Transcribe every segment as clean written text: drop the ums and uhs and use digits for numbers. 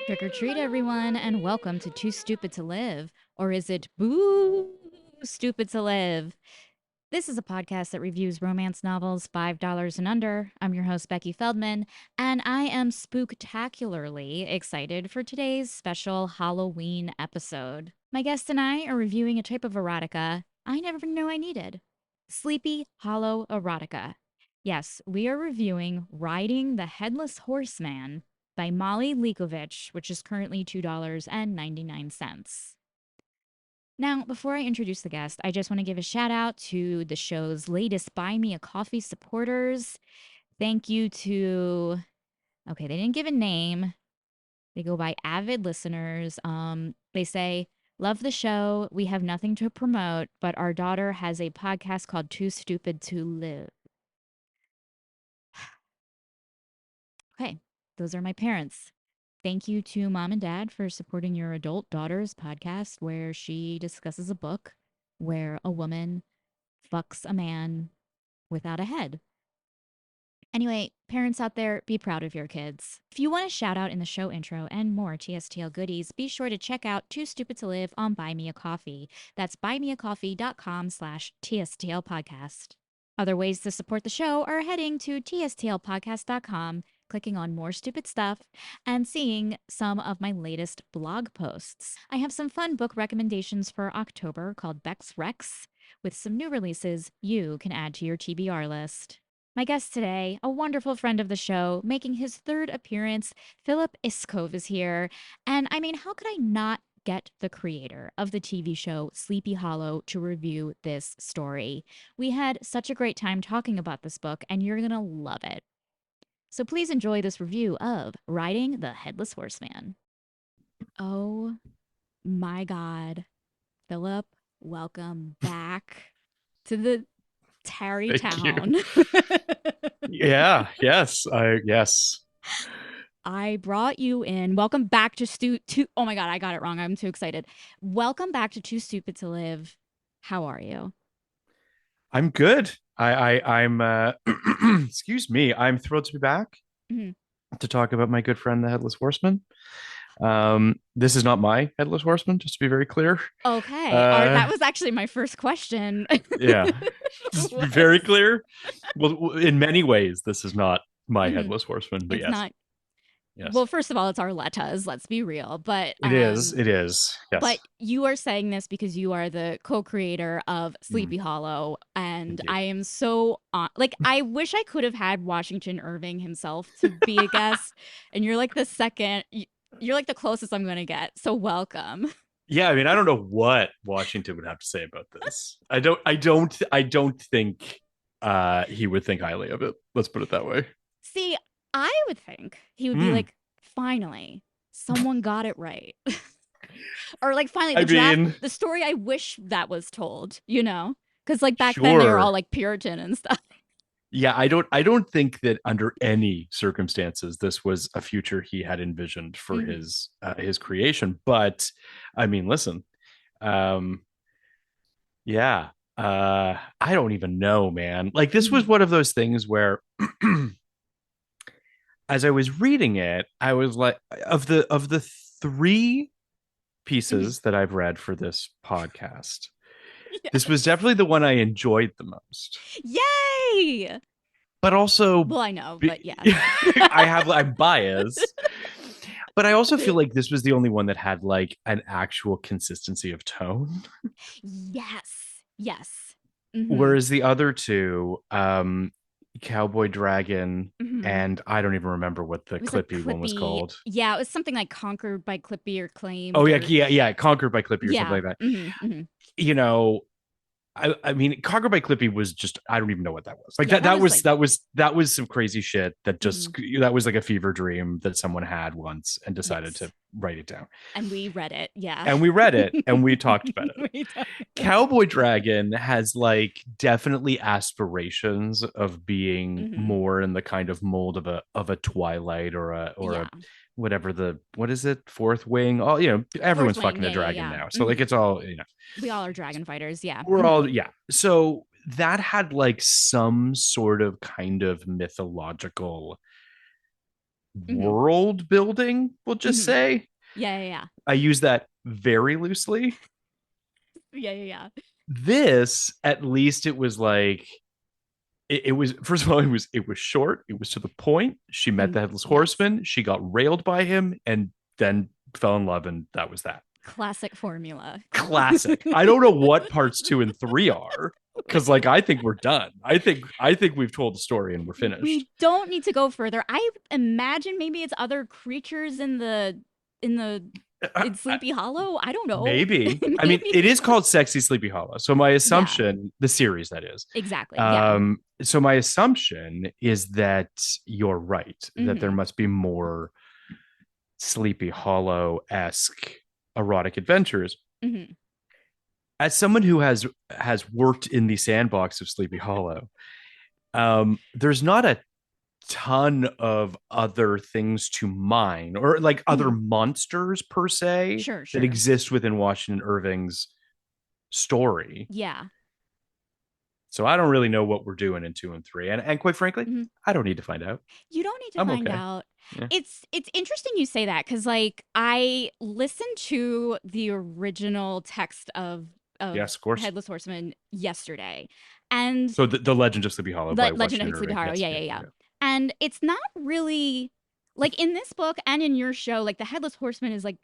Trick or treat, everyone, and welcome to Too Stupid to Live. Or is it Boo Stupid to Live? This is a podcast that reviews romance novels $5 and under. I'm your host, Becky Feldman, and I am spooktacularly excited for today's special Halloween episode. My guest and I are reviewing a type of erotica I never knew I needed: sleepy, hollow erotica. Yes, we are reviewing Riding the Headless Horseman by Molly Likovich, which is currently $2.99. Now, before I introduce the guest, I just want to give a shout out to the show's latest Buy Me a Coffee supporters. Thank you to, okay, they didn't give a name. They go by avid listeners. They say, love the show. We have nothing to promote, but our daughter has a podcast called Too Stupid to Live. Okay, those are my parents. Thank you to mom and dad for supporting your adult daughter's podcast where she discusses a book where a woman fucks a man without a head. Anyway, parents out there, be proud of your kids. If you want a shout out in the show intro and more TSTL goodies, be sure to check out Too Stupid to Live on Buy Me a Coffee. That's buymeacoffee.com/TSTL podcast. Other ways to support the show are heading to tstlpodcast.com, clicking on More Stupid Stuff, and seeing some of my latest blog posts. I have some fun book recommendations for October called Beck's Rex, with some new releases you can add to your TBR list. My guest today, a wonderful friend of the show, making his third appearance, Phillip Iscove is here. And I mean, how could I not get the creator of the TV show Sleepy Hollow to review this story? We had such a great time talking about this book, and you're going to love it. So please enjoy this review of Riding the Headless Horseman. Oh my God. Phillip, welcome back to the Tarry Thank you. Town. Yeah, yes. I brought you in. Welcome back to Oh my God, I got it wrong. I'm too excited. Welcome back to Too Stupid to Live. How are you? I'm good. I'm excuse me. I'm thrilled to be back Mhm. to talk about my good friend the Headless Horseman. This is not my Headless Horseman, just to be very clear. Okay. Uh That was actually my first question. yeah. Just to be very Was clear. Well, in many ways, this is not my Mhm. Headless Horseman, but It's yes. not. Yes. Well, first of all, it's Arletta's, let's be real. But It is. It is. but Yes. you are saying this because you are the co-creator of Mm, Sleepy Hollow, and indeed. I am so like I wish I could have had Washington Irving himself to be a guest, and you're like the second. You're like the closest I'm gonna get. So welcome. Yeah, I mean, I don't know what Washington would have to say about this. I don't think he would think highly of it. Let's put it that way. See, I would think he would be Mm. like, finally, someone got it right, or like finally I mean, the story I wish that was told. Because like back then they were all sure. like Puritan and stuff. Yeah, I don't think that under any circumstances this was a future he had envisioned for Hmm. his creation. But I mean, listen, um, yeah, I don't even know, man. Like this was Hmm. one of those things where as I was reading it, I was like, of the three Hmm. pieces that I've read for this podcast, this was Yes. definitely the one I enjoyed the most. Yay! But also, Well, I know, but yes. I'm biased, but I also feel like this was the only one that had like an actual consistency of tone. Yes. Yes. Hmm. Whereas the other two, Cowboy Dragon, Hmm. and I don't even remember what the It was like Clippy one was Clippy. called. Yeah, it was something like conquered by Clippy or Oh claimed yeah, or yeah, Conquered by Clippy or something yeah. like that. Hmm. Hmm. You know, I mean, Conquered by Clippy was just I don't even know what that was. Like Yeah, that was like that was some crazy shit that hmm. just that was like a fever dream that someone had once and decided Yes. to write it down. And we read it. Yeah. And we read it and we talked about it. We talked about Cowboy Dragon has like definitely aspirations of being it. Hmm. more in the kind of mold of a Twilight or Yeah. a whatever the what is it, Fourth Wing. All Fourth everyone's wing. fucking a Yeah, yeah, dragon yeah. now, so like Hmm. it's all We all are dragon fighters. Yeah. we're Hmm. all So that had like some sort of kind of mythological Mhm. world building, we'll just Mhm. say. Yeah, yeah, yeah. I use that very loosely. Yeah, yeah, yeah. This, at least it was like it was, first of all, it was short, it was to the point. She met And the Headless yes, Horseman, she got railed by him, and then fell in love, and that was that. classic formula. Classic. I don't know what parts 2 and 3 are, because like I think we're done. I think we've told the story and we're finished. We don't need to go further. I imagine maybe it's other creatures in the Uh, in Sleepy Hollow. I don't know. Maybe. I mean, Maybe. it is called Sexy Sleepy Hollow. So my Yeah, assumption, the series that is. exactly. Yeah. So my assumption is that you're right, that there Mhm. must be more Sleepy Hollow-esque erotic adventures. Mhm. As someone who has worked in the sandbox of Sleepy Hollow, there's not a ton of other things to mine, or like other Mhm. monsters per se, Sure, that sure. exist within Washington Irving's story. Yeah. So I don't really know what we're doing in 2 and 3. And quite frankly, Mhm. I don't need to find out. You don't need to I'm find okay. out. Yeah. It's interesting you say that cuz like I listened to the original text of Yes, of course. Headless Horseman yesterday. And So the Legend of Sleepy Hollow by Legend Washington of Sleepy Irving. Hollow. Yes. Yeah, Yeah. yeah, Yeah. yeah. Yeah. And it's not really like in this book and in your show, like the Headless Horseman is like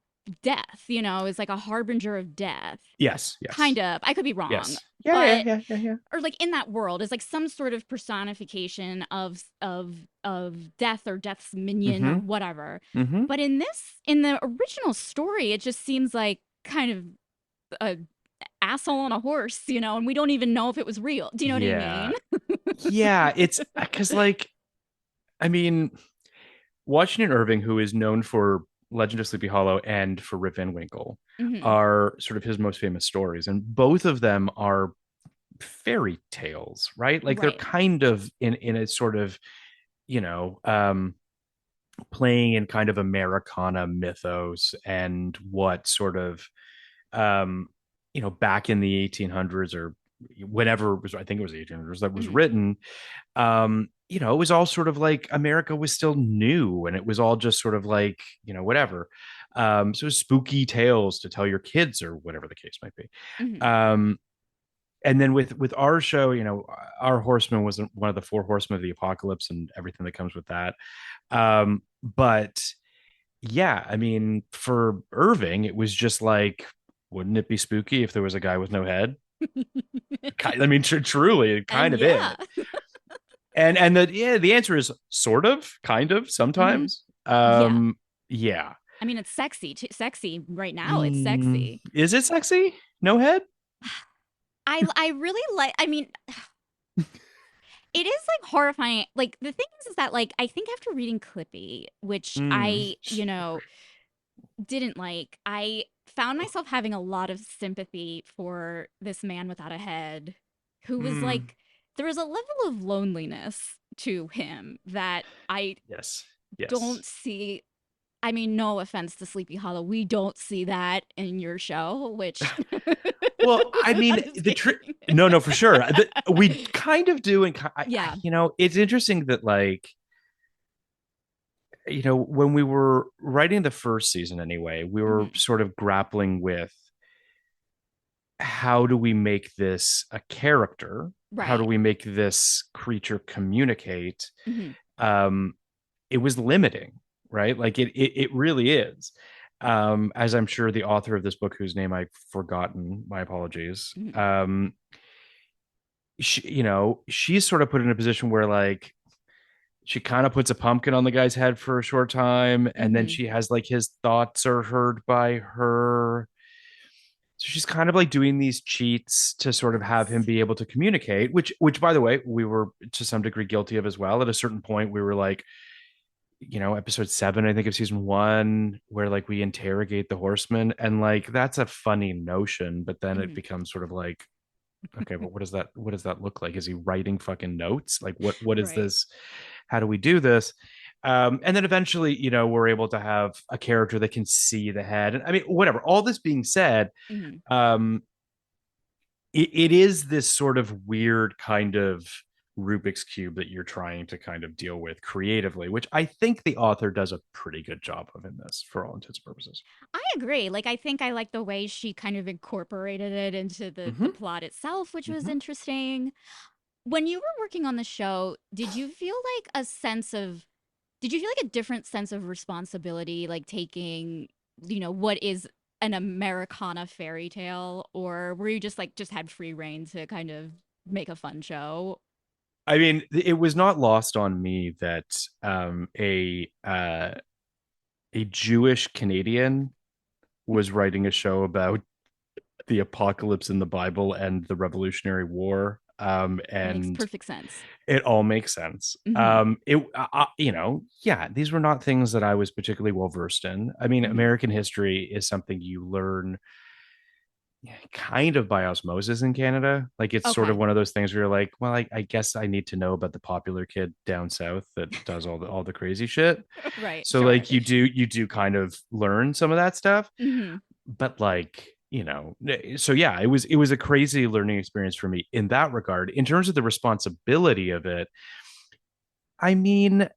death, is like a harbinger of death. Yes. Kind Yes. of. I could be wrong. Yes. Yeah. Yeah. But Yeah. Yeah. Yeah. or like in that world is like some sort of personification of death or death's minion or Mm-hmm. whatever. Mm-hmm. But in the original story, it just seems like kind of a asshole on a horse, and we don't even know if it was real. Do you know what I mean? Yeah. Yeah. It's because, like, I mean, Washington Irving, who is known for Legend of Sleepy Hollow and for Rip Van Winkle, Hmm. are sort of his most famous stories. And both of them are fairy tales, right? Like they're Right. kind of in a sort of, you know, playing in kind of Americana mythos and what sort of, um, back in the 1800s or whenever it was, I think it was the 1800s that was Hmm. written. It was all sort of like America was still new, and it was all just sort of like, whatever. So spooky tales to tell your kids or whatever the case might be. Hmm. Um, and then with our show, our horseman was one of the four horsemen of the apocalypse and everything that comes with that. But yeah, I mean, for Irving, it was just like, wouldn't it be spooky if there was a guy with no head? I mean, truly, And kind of yeah. it. And the answer is sort of, kind of, Hmm. sometimes. Yeah. Yeah. I mean, it's sexy. Sexy right now. It's sexy. Is it sexy? No head? I really like. I mean, it is like horrifying. Like the thing is that like I think after reading Clippy, which Mm. I didn't like, I found myself having a lot of sympathy for this man without a head, who was Mm. like there was a level of loneliness to him that I Yes. Yes. don't see. I mean, no offense to Sleepy Hollow, we don't see that in your show, which Well, I is mean, not a the trick. thing. No, no, for sure. We kind of do, and Yeah. it's interesting that, like, when we were writing the first season, anyway, we were Hmm. sort of grappling with how do we make this a character? How do Right. we make this creature communicate? Hmm. Um, it was limiting, right? Like it really is. As I'm sure the author of this book, whose name I've forgotten, my apologies. Hmm. She's sort of put in a position where, like, she kind of puts a pumpkin on the guy's head for a short time, and then Hmm. she has like his thoughts are heard by her. So she's kind of like doing these cheats to sort of have him Yes. be able to communicate, which by the way, we were to some degree guilty of as well. At a certain point, we were like, episode 7, I think, of season 1, where like we interrogate the horseman, and like that's a funny notion, but then it Hmm. becomes sort of like, okay, but what does that look like? Is he writing fucking notes? Like what is Right. this? How do we do this? And then eventually, we're able to have a character that can see the head. And I mean, whatever. All this being said, Hmm. it is this sort of weird kind of Rubik's Cube that you're trying to kind of deal with creatively, which I think the author does a pretty good job of in this for all intents and purposes. I agree. Like, I think I like the way she kind of incorporated it into the Mm-hmm. plot itself, which was Mm-hmm. interesting. When you were working on the show, did you feel like a different sense of responsibility, like taking, what is an Americana fairy tale, or were you just like just had free reign to kind of make a fun show? I mean, it was not lost on me that a Jewish Canadian was writing a show about the apocalypse in the Bible and the Revolutionary War. Makes And perfect sense. it all makes sense. Mhm. Yeah, these were not things that I was particularly well versed in. I mean, Mhm. American history is something you learn kind of by osmosis in Canada. Like it's sort of Okay. one of those things where you're like, well, I guess I need to know about the popular kid down south that does all the crazy shit. Right. So Sure. like you do kind of learn some of that stuff, Mhm. but like so yeah, it was a crazy learning experience for me in that regard. In terms of the responsibility of it, I mean,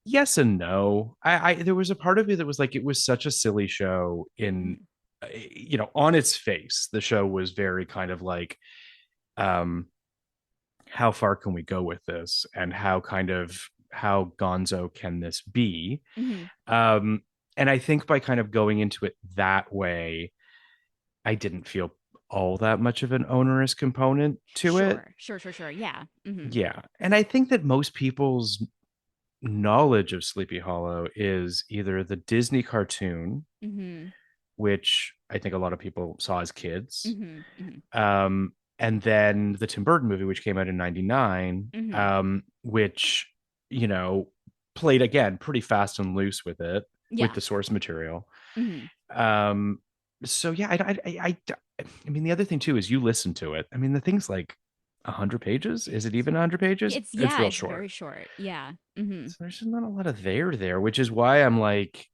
yes and no. I there was a part of me that was like, it was such a silly show in, Mhm. on its face the show was very kind of like, um how far can we go with this, and how gonzo can this be. Mhm. um and I think by kind of going into it that way, I didn't feel all that much of an onerous component to it. Sure. Sure, sure, sure. Yeah. Mhm. Yeah, and I think that most people's knowledge of Sleepy Hollow is either the Disney cartoon, Mhm. which I think a lot of people saw as kids, Mhm. Mhm. and then the Tim Burton movie, which came out in '99, Mhm. which you know played again pretty fast and loose with it, with Yeah. the source material. Mhm. Um, so yeah, I mean, the other thing too is you listen to it. I mean, the thing's like 100 pages. Is it even 100 pages? It's real It's short. very short. Yeah. Mhm. So there's just not a lot of there, which is why I'm like,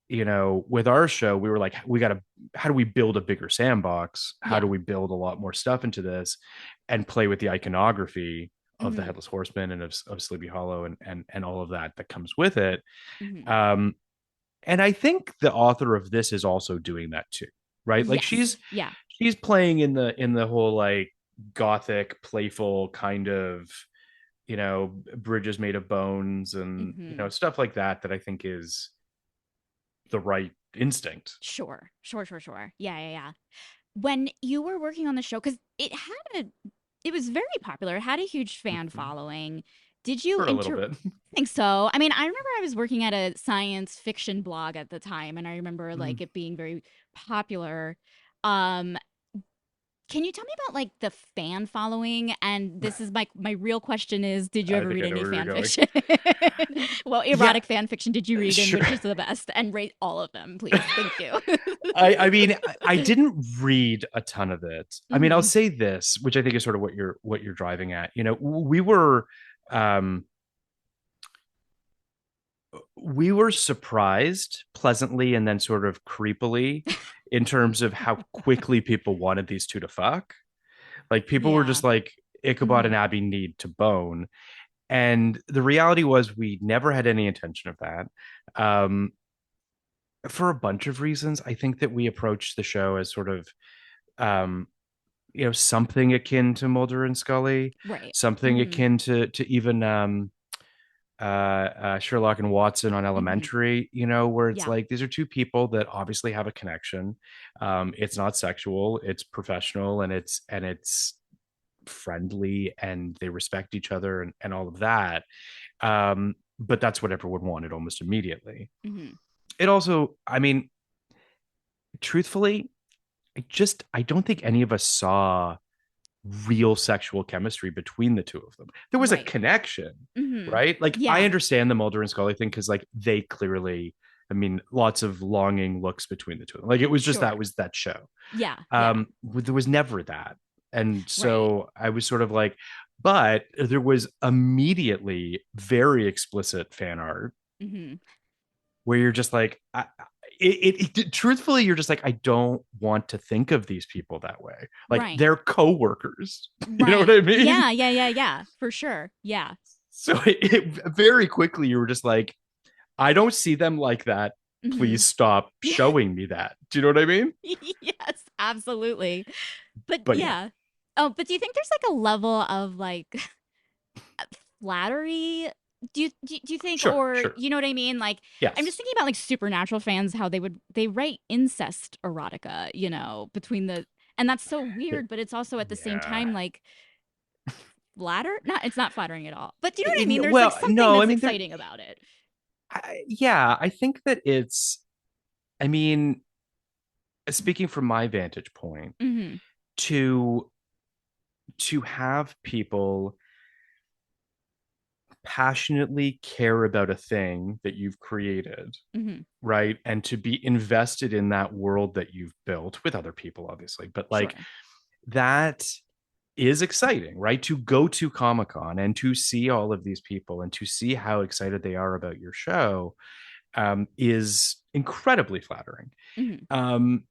with our show, we were like, how do we build a bigger sandbox? How do Yeah. we build a lot more stuff into this and play with the iconography of the Mhm. Headless Horseman and of Sleepy Hollow and all of that comes with it. Mhm. Um, and I think the author of this is also doing that too, right? Like she's Yes. Yeah. she's playing in the whole like gothic, playful kind of, bridges made of bones and Mhm. stuff like that I think is the right instinct. Sure. Sure, sure, sure. Yeah, yeah, yeah. When you were working on the show, because it was very popular. It had a huge fan Mhm. following. Did you For a little inter bit. I think so. I mean, I remember I was working at a science fiction blog at the time, and I remember Mm. like it being very popular. Um, can you tell me about like the fan following? And this is my real question is, did you I ever think read I know any where you're fan going. fiction? Well, Yeah, erotic fan fiction did you read, and sure. which is the best? And rate all of them, please. Thank you. I mean, I didn't read a ton of it. I mean, I'll Hmm. say this, which I think is sort of what you're driving at. Um we were surprised pleasantly and then sort of creepily in terms of how quickly people wanted these two to fuck. Like people were Yeah. just like, Ichabod Hmm. and Abby need to bone. And the reality was we never had any intention of that. Um, for a bunch of reasons. I think that we approached the show as sort of, um, something akin to Mulder and Scully, Right. something Hmm. akin to even Sherlock and Watson on Hmm. Elementary, where it's Yeah. like these are two people that obviously have a connection. It's not sexual, it's professional, and it's friendly, and they respect each other and all of that. But that's what everyone wanted almost immediately. Hmm. It also, I mean, truthfully, I don't think any of us saw real sexual chemistry between the two of them. There was a Right. connection, Hmm. right? Like I Yeah. understand the Mulder and Scully thing because like they clearly, I mean, lots of longing looks between the two of them. Like it was just that Sure. was that show. Yeah. Yeah. There was never that. And Right. so I was sort of like, but there was immediately very explicit fan art Hmm. where you're just like, truthfully, you're just like, I don't want to think of these people that way. Like Right. they're coworkers. You know what Right. I mean? Yeah, yeah, yeah, yeah. For sure. Yeah. So very quickly you were just like, I don't see them like that. Hmm. Please stop showing me that. Do you know what I mean? Yes, absolutely. But But yeah, yeah. Oh, but do you think there's like a level of like flattery? Do you think, sure, or sure. you know what I mean? Like I'm just Yes. thinking about like Supernatural fans, how they write incest erotica, between the and that's so weird, but it's also at the same Yeah. time like it's not flattering at all. But do you know what I mean? There's like Well, something no, I that's mean, there, exciting about it. yeah, I think that I mean, speaking from my vantage point, Mhm. to have people passionately care about a thing that you've created, Mhm. right? And to be invested in that world that you've built with other people, obviously, but like Sure. that is exciting, right? To go to Comic Con and to see all of these people and to see how excited they are about your show is incredibly flattering. Mhm. Um,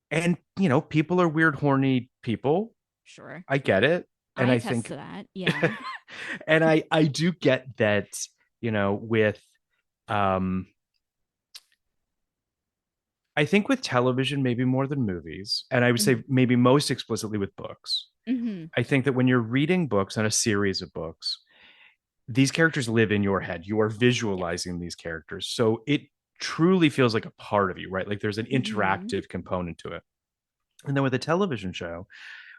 and people are weird, horny people. Sure. I get it, and I I attest think, to that. Yeah. and I do get that. With um, I think with television, maybe more than movies, and I would say Mhm. maybe most explicitly with books. Mhm. I think that when you're reading books and a series of books, these characters live in your head. You are Yes. visualizing these characters. So it truly feels like a part of you, right? Like there's an Mhm. interactive component to it. And then with a television show,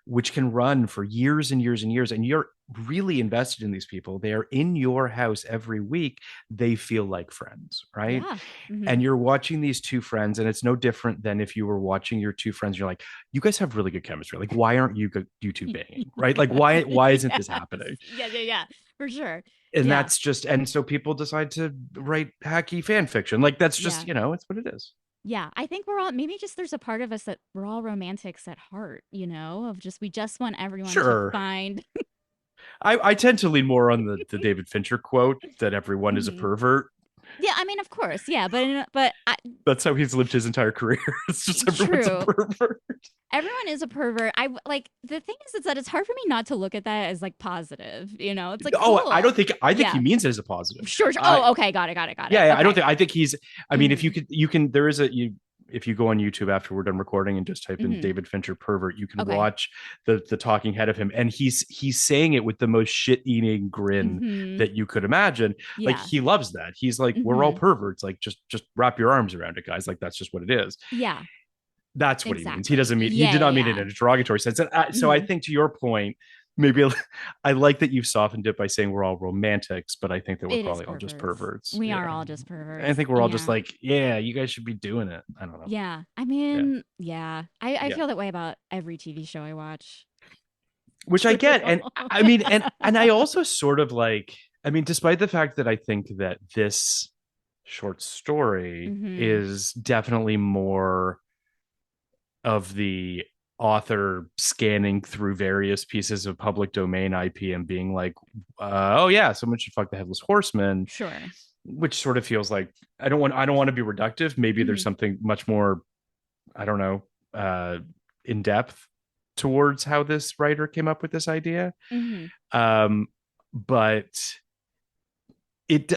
which can run for years and years and years, and you're really invested in these people, they are in your house every week. They feel like friends, right? Yeah. Mhm. And you're watching these two friends, and it's no different than if you were watching your two friends. You're like, you guys have really good chemistry. Like, why aren't you two banging, right? Like, why isn't this Yes. happening? Yeah, yeah, yeah. For sure. And Yeah. that's just, and so people decide to write hacky fan fiction. Like that's just, Yeah. it's what it is. Yeah. I think we're all maybe just there's a part of us that we're all romantics at heart, of just we just want everyone to Sure. find. I tend to lean more on the David Fincher quote that everyone is a Mhm. pervert. Yeah, I mean, of course. Yeah, That's how he's lived his entire career. It's just everyone's a true. pervert. Everyone is a pervert. Like the thing is that it's hard for me not to look at that as like positive, It's like Oh, I cool. don't think I think he Yeah. means it as a positive. Sure, sure. I Oh, okay. Got it. Got it. Got it. Yeah, yeah, I don't Okay. think I think he's I mean, if Mhm. you can there is a you if you go on YouTube after we're done recording and just type in Mhm. David Fincher pervert, you can Okay. watch the talking head of him, and he's saying it with the most shit-eating grin Mhm. that you could imagine. Like Yeah. he loves that. He's like, we're all Mhm. perverts. Like just wrap your arms around it, guys. Like that's just what it is. Yeah. That's what he means. He Exactly. doesn't mean he Yeah, did yeah, not mean it yeah. in a derogatory sense. And so I Mhm. think to your point, maybe I like that you've softened it by saying we're all romantics, but I think that we're It is probably all just perverts. perverts. We are Yeah. all just I perverts. think we're all just Yeah. like, yeah, you guys should be doing it. I don't know. Yeah. I Yeah. mean, yeah. I Yeah. feel that way about every TV show I watch. Which I get. And I mean, and I also sort of like, I mean, despite the fact that I think that this short story Mhm. is definitely more of the author scanning through various pieces of public domain IP and being like, oh yeah, someone should fuck the Headless Horseman, Sure. which sort of feels like I don't want to be reductive. Maybe there's Mhm. something much more, I don't know, in depth towards how this writer came up with this idea. Mhm. Um, but it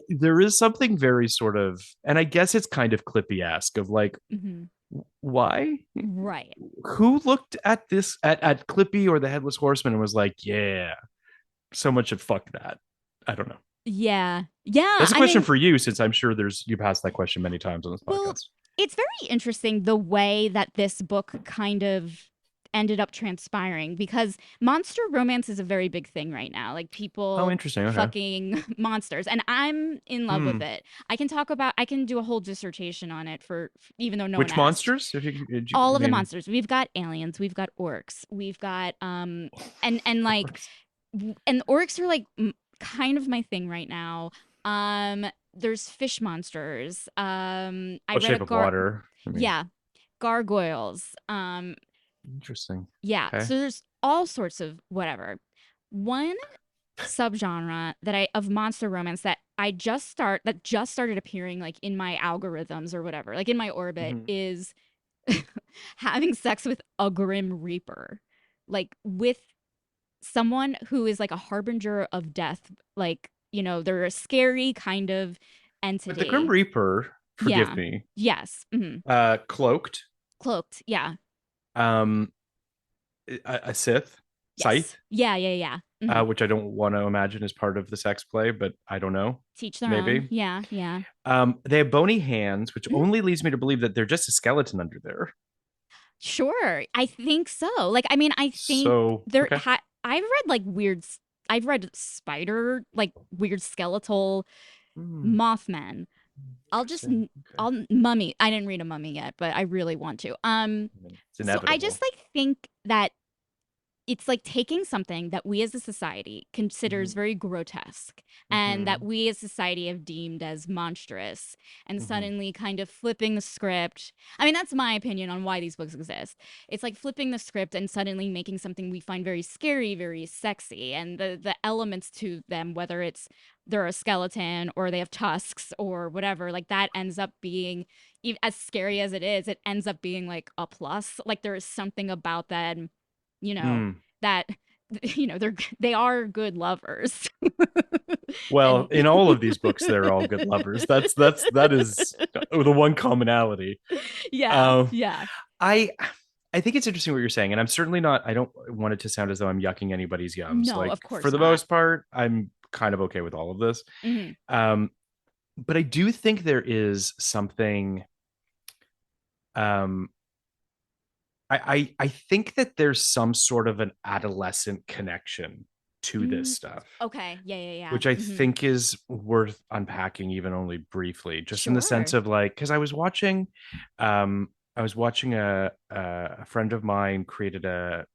there is something very sort of, and I guess it's kind of Clippy-esque of like, Mhm. why? Right. Who looked at this at Clippy or the Headless Horseman and was like, yeah, someone should fuck that? I don't know. Yeah. Yeah. That's a I question mean, for you, since I'm sure you've asked that question many times on this well, podcast. it's very interesting the way that this book kind of ended up transpiring because monster romance is a very big thing right now. Like Oh, people interesting. Okay. fucking monsters, and I'm in love with Hmm. it. I can do a whole dissertation on it for even though no one Which asked. monsters? If you, All I of the mean, monsters. We've got aliens, we've got orcs, we've got and of like course. and orcs are like kind of my thing right now. There's fish monsters. I What read a shape of water? I mean, yeah, gargoyles. interesting. Yeah, Okay. so there's all sorts of whatever. One subgenre that I of monster romance that I just started appearing like in my algorithms or whatever, like in my orbit, Mhm. is having sex with a Grim Reaper, like with someone who is like a harbinger of death. Like, they're a scary kind of But the Grim entity. Reaper, forgive Yeah. me, Yes. cloaked, Cloaked. Yeah. um, a Sith, Yes. scythe, Yeah. Yeah. Yeah. which I don't want to imagine is part of the sex play, but I don't know. Teach their own. Maybe. Yeah. Yeah. They have bony hands, which Mhm. only leads me to believe that they're just a skeleton under there. Sure. I think so. Like, I mean, I think So, okay. I've read like I've read spider, like weird skeletal Hmm, Mothman. I'll just interesting. Okay. I'll mummy. I didn't read a mummy yet, but I really want to. I mean, it's So I just inevitable. like think that it's like taking something that we as a society considers Hmm. very grotesque and that Hmm. we as society have deemed as monstrous, and Hmm. suddenly kind of flipping the script. I mean, that's my opinion on why these books exist. It's like flipping the script and suddenly making something we find very scary, very sexy, and the elements to them, whether it's they're a skeleton or they have tusks or whatever, like that ends up being, as scary as it is, it ends up being like a plus. Like there is something about that, you know, Mm. that they are good lovers. Well, And in all of these books, they're all good lovers. That is the one commonality. yeah, Um, yeah. I I think it's interesting what you're saying, and I'm certainly not. I don't want it to sound as though I'm yucking anybody's yums. No, Like of for course the not. most part, I'm kind of okay with all of this. Hmm. Um, but I do think there is something. Um, I think that there's some sort of an adolescent connection to this Mm, stuff, okay. Yeah, yeah, yeah. which I Hmm. think is worth unpacking even only briefly, just in the sense Sure. of like, because I was watching a friend of mine created an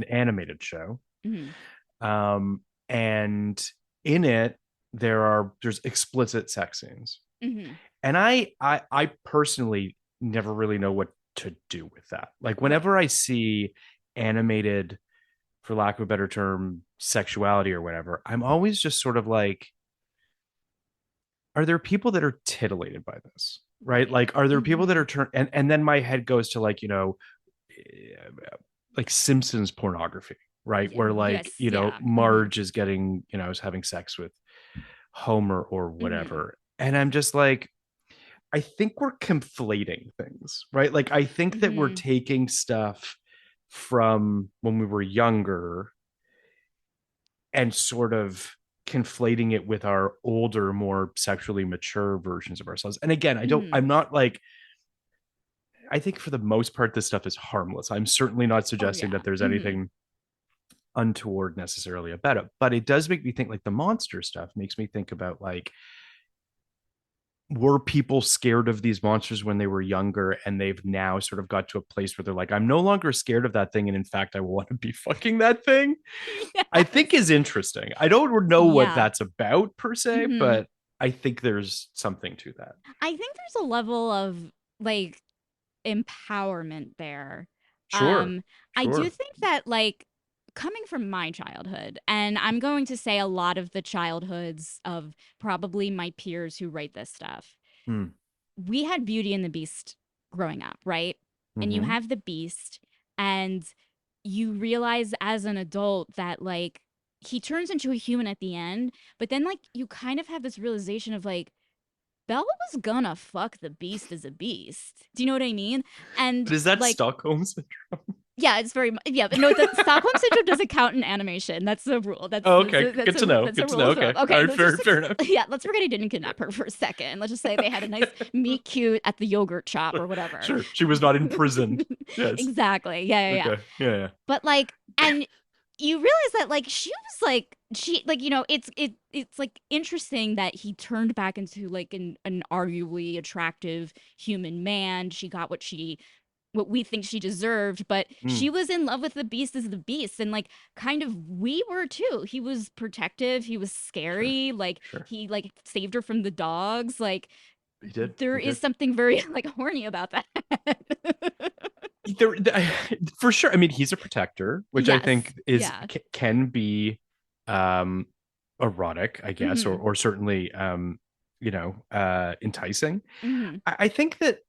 animated show, Hmm. um, and in it there's explicit sex scenes, Hmm. and I personally never really know what to do with that. Like Right. whenever I see animated, for lack of a better term, sexuality or whatever, I'm always just sort of like, are there people that are titillated by this? Right? Right. Like, are there people that Hmm. are turned, and then my head goes to like, like Simpsons pornography, right? Where like, Yes. Yeah. Hmm. Marge is getting, is having sex with Homer or Hmm. whatever. And I'm just like, I think we're conflating things, right? Like, I think that we're Hmm. taking stuff from when we were younger and sort of conflating it with our older, more sexually mature versions of ourselves. And again, Hmm. I'm not like, I think for the most part, this stuff is harmless. I'm certainly not Oh suggesting yeah. that there's Hmm. anything untoward necessarily about it, but it does make me think, like the monster stuff makes me think about like, were people scared of these monsters when they were younger and they've now sort of got to a place where they're like, I'm no longer scared of that thing, and in fact I want to be fucking that thing, I think Yes. is interesting. I don't know what Yeah. that's about per se, Hmm. but I think there's something to that. I think there's a level of like empowerment there. Sure. Um, I do Sure. think that like coming from my childhood, and I'm going to say a lot of the childhoods of probably my peers who write this stuff, Hmm. we had Beauty and the Beast growing up, right? And you Mm-hmm. have the Beast, and you realize as an adult that like he turns into a human at the end, but then like you kind of have this realization of like Belle was gonna fuck the beast as a beast. Do you know what I mean? And But is that like, Stockholm syndrome? yeah, it's very yeah. But no, the Stockholm syndrome doesn't count in animation. That's the rule. That's Oh, that's okay. a, that's Good to a know. that's a Good to rule know. of film. Okay. All Okay, right. Fair enough. yeah. Let's forget he didn't kidnap her for a second. Let's just say they had a nice meet cute at the yogurt shop or whatever. Sure. She was not imprisoned. Yes. Exactly. Yeah, yeah, yeah. Okay. Yeah. Yeah. But like, and you realize that like she was like she like it's like interesting that he turned back into like an arguably attractive human man. She got what we think she deserved, but she Mm, was in love with the beast as the beast, and like kind of we were too. He was protective, he was sure. scary, like Sure. he like saved her from the dogs. Like He did. there He is did. something very like horny about that. There, for sure. I mean, he's a protector, which I Yes. think is Yeah. can be, um erotic, I guess, Mm-hmm. or certainly enticing. Mm-hmm. I think that,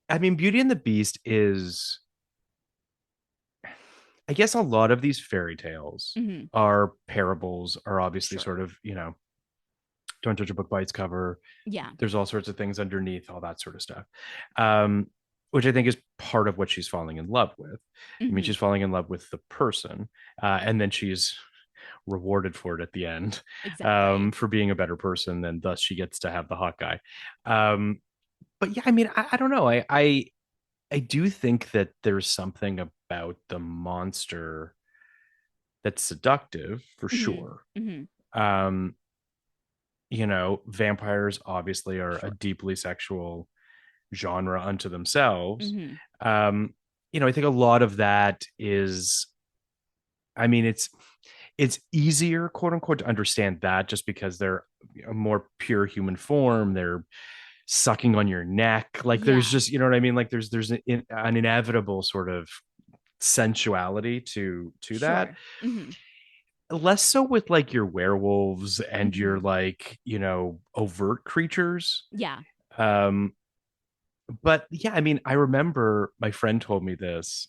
I mean, Beauty and the Beast is, I guess, a lot of these fairy tales Mm-hmm. are parables, are obviously Sure. sort of, don't judge a book by its cover. Yeah. There's all sorts of things underneath, all that sort of stuff. Um, which I think is part of what she's falling in love with. I mean, Mm-hmm. she's falling in love with the person, and then she's rewarded for it at the end, Exactly. for being a better person, and thus she gets to have the hot guy. Um, but yeah, I mean, I don't know. I do think that there's something about the monster that's seductive for Mm-hmm. sure. Mm-hmm. Um, vampires obviously are a Sure. deeply sexual genre unto themselves. Mm-hmm. Um, I think a lot of that is, I mean, it's easier, quote unquote, to understand that just because they're a more pure human form. They're sucking on your neck. Like there's Yeah. just, you know what I mean? Like there's an inevitable sort of sensuality to that. Sure. Mm-hmm. Less so with like your werewolves and Mm-hmm. your like, overt creatures. Yeah. Um, but yeah, I mean, I remember my friend told me this.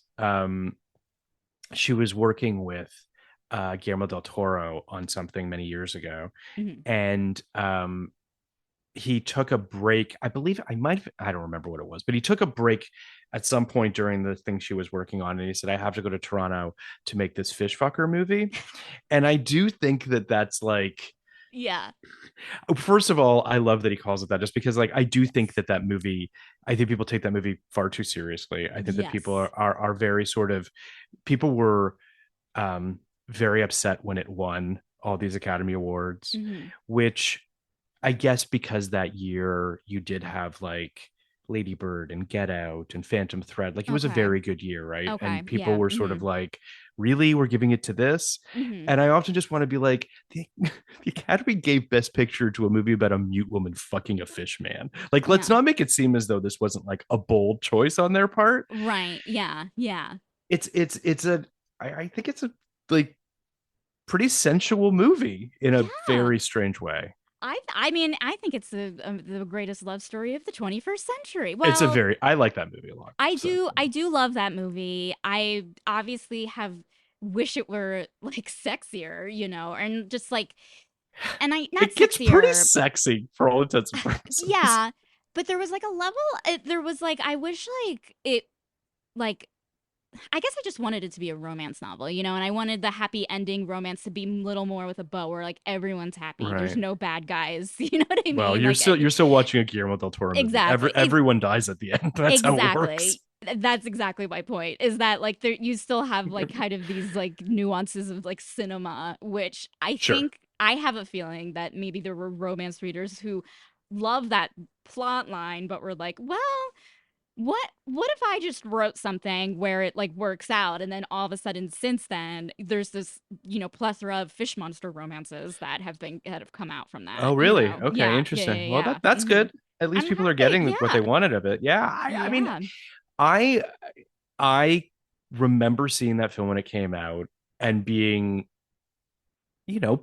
She was working with Guillermo del Toro on something many years ago, Mm-hmm. and he took a break. I believe I don't remember what it was, but he took a break at some point during the thing she was working on, and he said, "I have to go to Toronto to make this fish fucker movie." And I do think that that's like, Yeah. first of all, I love that he calls it that, just because like I do think that that movie, I think people take that movie far too seriously. I think that people Yes. are very sort of, people were um very upset when it won all these Academy Awards, Mm-hmm. which I guess because that year you did have like Lady Bird and Get Out and Phantom Thread. Like it was a Okay. very good year, right? Okay. And people Yeah. were sort Mm-hmm. of like, really, we're giving it to this? Mm-hmm. And I often just want to be like, the Academy gave Best Picture to a movie about a mute woman fucking a fish man. Like, let's Yeah. not make it seem as though this wasn't like a bold choice on their part. Right. Yeah. Yeah. It's a, I think it's a like pretty sensual movie in a Yeah. very strange way. I mean, I think it's the greatest love story of the 21st century. It's a Well, very, I like that movie a lot. So I do love that movie. I obviously have wish it were like sexier, and just like and I not it gets pretty sexier. sexy for all intents and purposes. Yeah, but there was like a level there was like I wish like it like I guess I just wanted it to be a romance novel, and I wanted the happy ending romance to be a little more with a bow where like everyone's happy. There's Right. no bad guys. You know what I Well, mean? you're Like still you're still watching a Guillermo del Toro movie. exactly. Everyone dies at the end. That's how it works. Exactly. That's exactly my point. Is that like there you still have like kind of these like nuances of like cinema, which I Sure. think I have a feeling that maybe there were romance readers who love that plot line, but were like, well, what if I just wrote something where it like works out, and then all of a sudden since then there's this plethora of fish monster romances that have come out from that. Oh, really? Okay, Yeah, yeah, yeah, interesting. Well, yeah. that's Mm-hmm. good. At least I'm people are happy. getting what they Yeah, wanted of it. Yeah. I mean, yeah. I I remember seeing that film when it came out and being,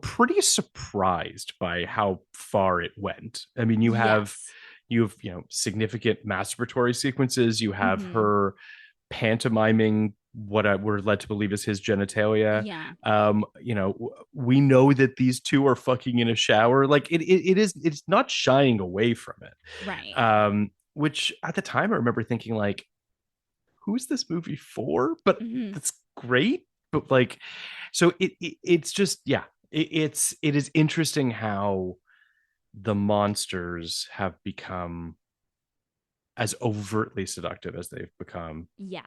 pretty surprised by how far it went. I mean, Yes. significant masturbatory sequences. You have Mm-hmm. her pantomiming what we're led to believe is his genitalia. Yeah. We know that these two are fucking in a shower. Like it's not shying away from it. Right. Which at the time I remember thinking like, who's this movie for? But Mm-hmm. that's great. But like, so it's just, yeah, it is interesting how the monsters have become as overtly seductive as they've become. Yeah.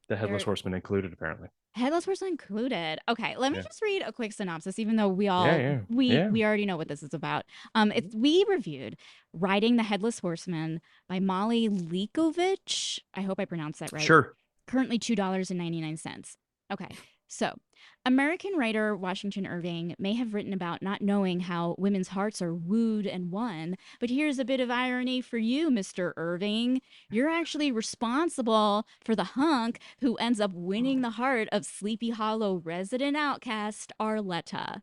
The Headless They're Horseman included, apparently. Headless Horseman included. Okay, let me Yeah, just read a quick synopsis, even though we yeah, all yeah, we yeah. we already know what this is about. We reviewed Riding the Headless Horseman by Molly Likovich. I hope I pronounced that right. Sure. Currently $2.99. Okay, so American writer Washington Irving may have written about not knowing how women's hearts are wooed and won, but here's a bit of irony for you, Mr. Irving. You're actually responsible for the hunk who ends up winning the heart of Sleepy Hollow resident outcast Arletta.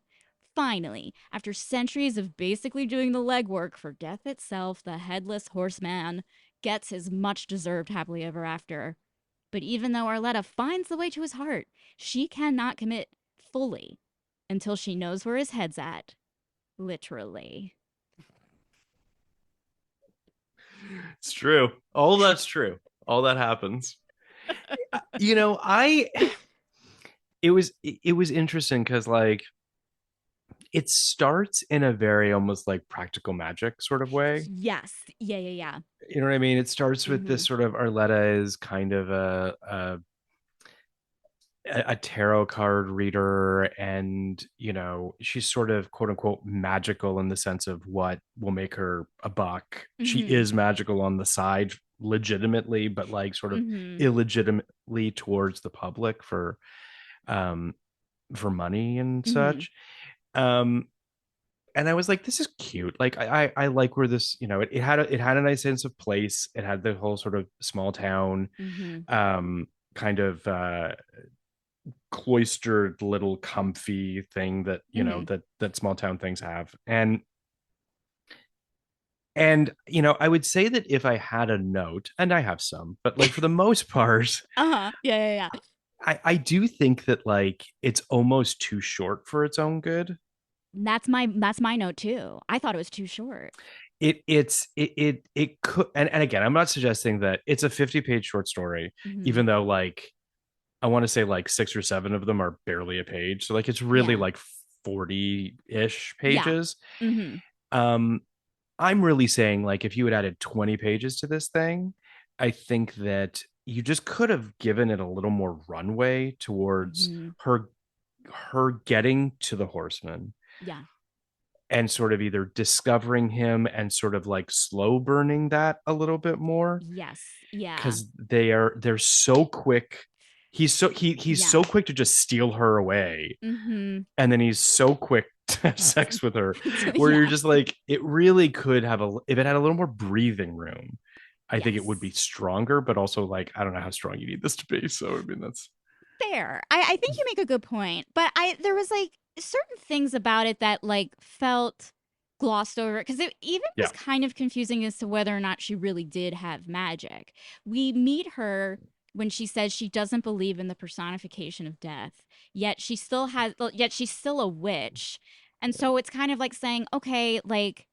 Finally, after centuries of basically doing the legwork for death itself, the Headless Horseman gets his much deserved happily ever after. But even though Arletta finds the way to his heart, she cannot commit fully until she knows where his head's at. Literally. It's true. All that's true. All that happens. You know, I it was interesting because like it starts in a very almost like practical magic sort of way. Yes. Yeah, yeah, yeah. You know what I mean? It starts with Mm-hmm. this sort of Arletta is kind of a tarot card reader, and you know she's sort of quote unquote magical in the sense of what will make her a buck. She Mm-hmm. is magical on the side legitimately, but like sort of Mm-hmm. illegitimately towards the public um for money and Mm-hmm. such. um and I was like, this is cute. Like I like where this, you know, it had a nice sense of place. It had the whole sort of small town Mm-hmm. kind of cloistered little comfy thing that, you know, Mm-hmm. that small town things have. And you know, I would say that if I had a note, and I have some, but like for the most part, Uh-huh. Yeah, yeah, yeah. I do think that like it's almost too short for its own good. That's my note too. I thought it was too short. It could, and again, I'm not suggesting that it's a 50-page short story, Mm-hmm. even though like I want to say like six or seven of them are barely a page. So like it's really Yeah. like 40-ish Yeah. pages. Mm-hmm. Um, I'm really saying like if you had added 20 pages to this thing, I think that you just could have given it a little more runway towards Mm-hmm. her getting to the horseman Yeah. and sort of either discovering him and sort of like slow burning that a little bit more, Yes. Yeah. because they're so quick. He's Yeah. so quick to just steal her away, Mm-hmm. and then he's so quick to have sex with her, where you're Yeah. just like, it really could have a, if it had a little more breathing room, I think it would be Yes. stronger. But also like I don't know how strong you need this to be, so I mean that's Fair. I think you make a good point, but I there was like certain things about it that like felt glossed over because it even was yeah. kind of confusing as to whether or not she really did have magic. We meet her when she says she doesn't believe in the personification of death, yet she still has, yet she's still a witch, and so it's kind of like saying, okay, like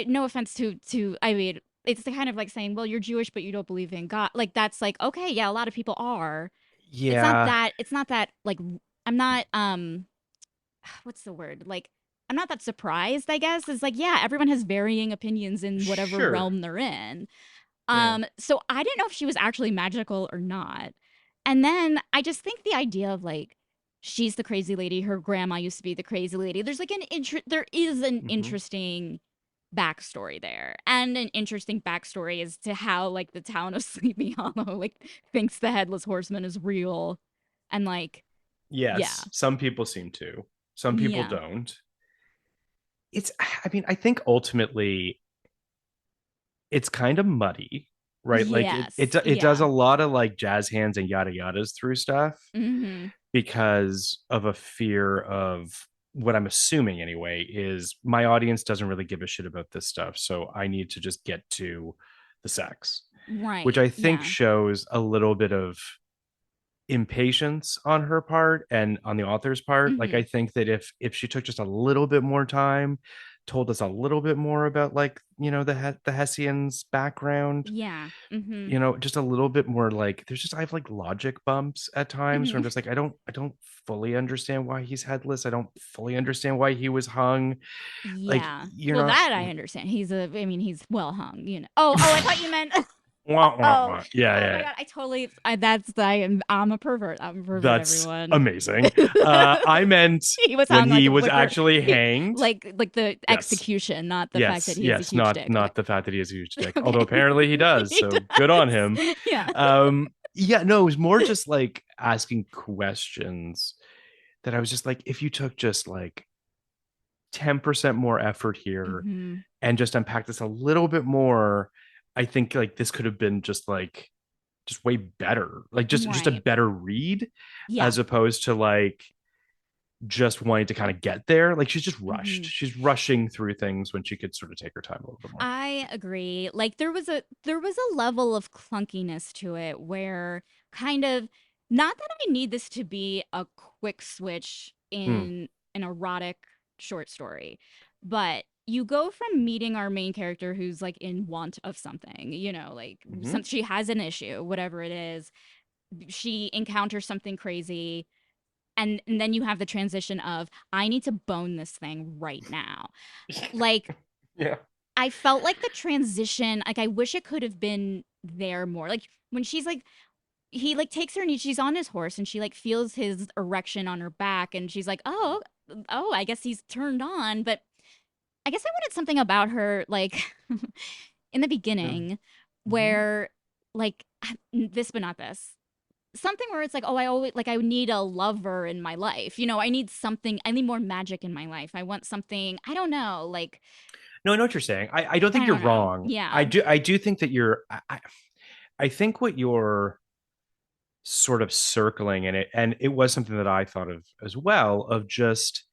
no offense to I mean. It's the kind of like saying, well, you're Jewish, but you don't believe in God. Like that's like, okay, yeah, a lot of people are, Yeah, it's not that like I'm not what's the word? Like I'm not that surprised, I guess. It's like, yeah, everyone has varying opinions in whatever sure. realm they're in. Yeah. So I didn't know if she was actually magical or not. And then I just think the idea of like she's the crazy lady, her grandma used to be the crazy lady. There's like there is an Hmm. interesting backstory there and an interesting backstory as to how like the town of Sleepy Hollow like thinks the headless horseman is real and like yeah. Yes, some people seem to, some people Yeah. don't. It's, I mean, I think ultimately it's kind of muddy, right? Like Yes. it does Yeah. a lot of like jazz hands and yada yadas through stuff Mhm. because of a fear of, what I'm assuming anyway is my audience doesn't really give a shit about this stuff, so I need to just get to the sex, which Right. I think Yeah. shows a little bit of impatience on her part and on the author's part. Like I Mhm. think that if she took just a little bit more time, told us a little bit more about like, you know, the Hessian's background, Yeah. Mhm. you know, just a little bit more, like there's just, I have like logic bumps at times where I'm Mhm. just like, I don't fully understand why he's headless. I don't fully understand why he was hung. Like Yeah. you're Well, not that I understand. I mean, he's well hung, you know. Oh, I thought you meant wah, wah, oh, wah. Yeah, oh yeah, my yeah. God. I'm a pervert. I'm a pervert, That's everyone. amazing. I meant He was when hung like he a was whipper, actually hanged. like the Yes. execution, not the fact that Yes, he has a yes, huge dick. Okay. not the fact that he has a huge dick, although Okay. apparently he does. He So good on does. him. Yeah. Um, Yeah, no, it was more just like asking questions that I was just like, if you took just like 10% more effort here Hmm. and just unpack this a little bit more, I think like this could have been just way better. Like just a Right. better read Yeah. as opposed to like just wanting to kind of get there. Like she's just rushed. Hmm. She's rushing through things when she could sort of take her time a little bit more. I agree. Like there was a level of clunkiness to it where kind of not that I need this to be a quick switch Mm, in an erotic short story, but you go from meeting our main character who's like in want of something, like mm-hmm. some she has an issue, whatever it is, she encounters something crazy, and then you have the transition of I need to bone this thing right now. Like Yeah. I felt like the transition, like I wish it could have been there more. Like when she's like he like takes her and she's on his horse and she like feels his erection on her back and she's like, "Oh, I guess he's turned on." But I guess I wanted something about her like in the Yeah. beginning Mm-hmm. where like this but not this. Something where it's like, "Oh, I always like I need a lover in my life." I need something, I need more magic in my life. I want something, I don't know, like No, I know what you're saying. I don't think I you're don't know. wrong. Yeah. I do think that I think what you're sort of circling in it, and it was something that I thought of as well, of just,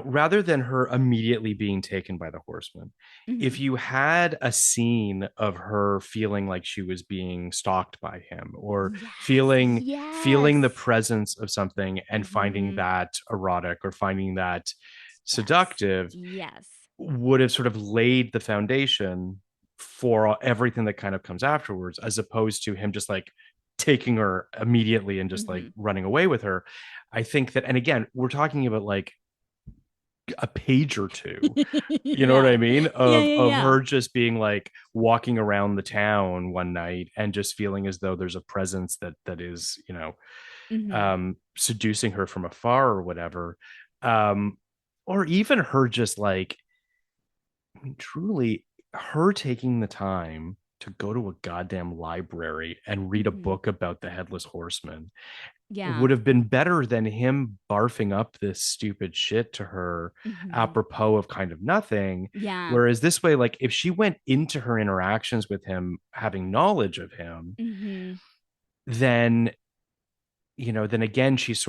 rather than her immediately being taken by the horseman, if Mhm. you had a scene of her feeling like she was being stalked by him or Yes. feeling the Yes. presence of something and finding Mhm. that erotic or finding that Yes. seductive, Yes. would have sort of laid the foundation for everything that kind of comes afterwards, as opposed to him just like taking her immediately and just like Mhm. running away with her. I think that, and again, we're talking about like a page or two, you know what I Yeah. mean, Yeah, of yeah, yeah. her just being like walking around the town one night and just feeling as though there's a presence that is, Mhm. seducing her from afar or whatever. um or even her just like, I mean, truly, her taking the time to go to a goddamn library and read a Mhm. book about the Headless Horseman Yeah. would have been better than him barfing up this stupid shit to her Mhm. apropos of kind of nothing. Yeah. Whereas this way, like if she went into her interactions with him having knowledge of him, Mhm. then then again she's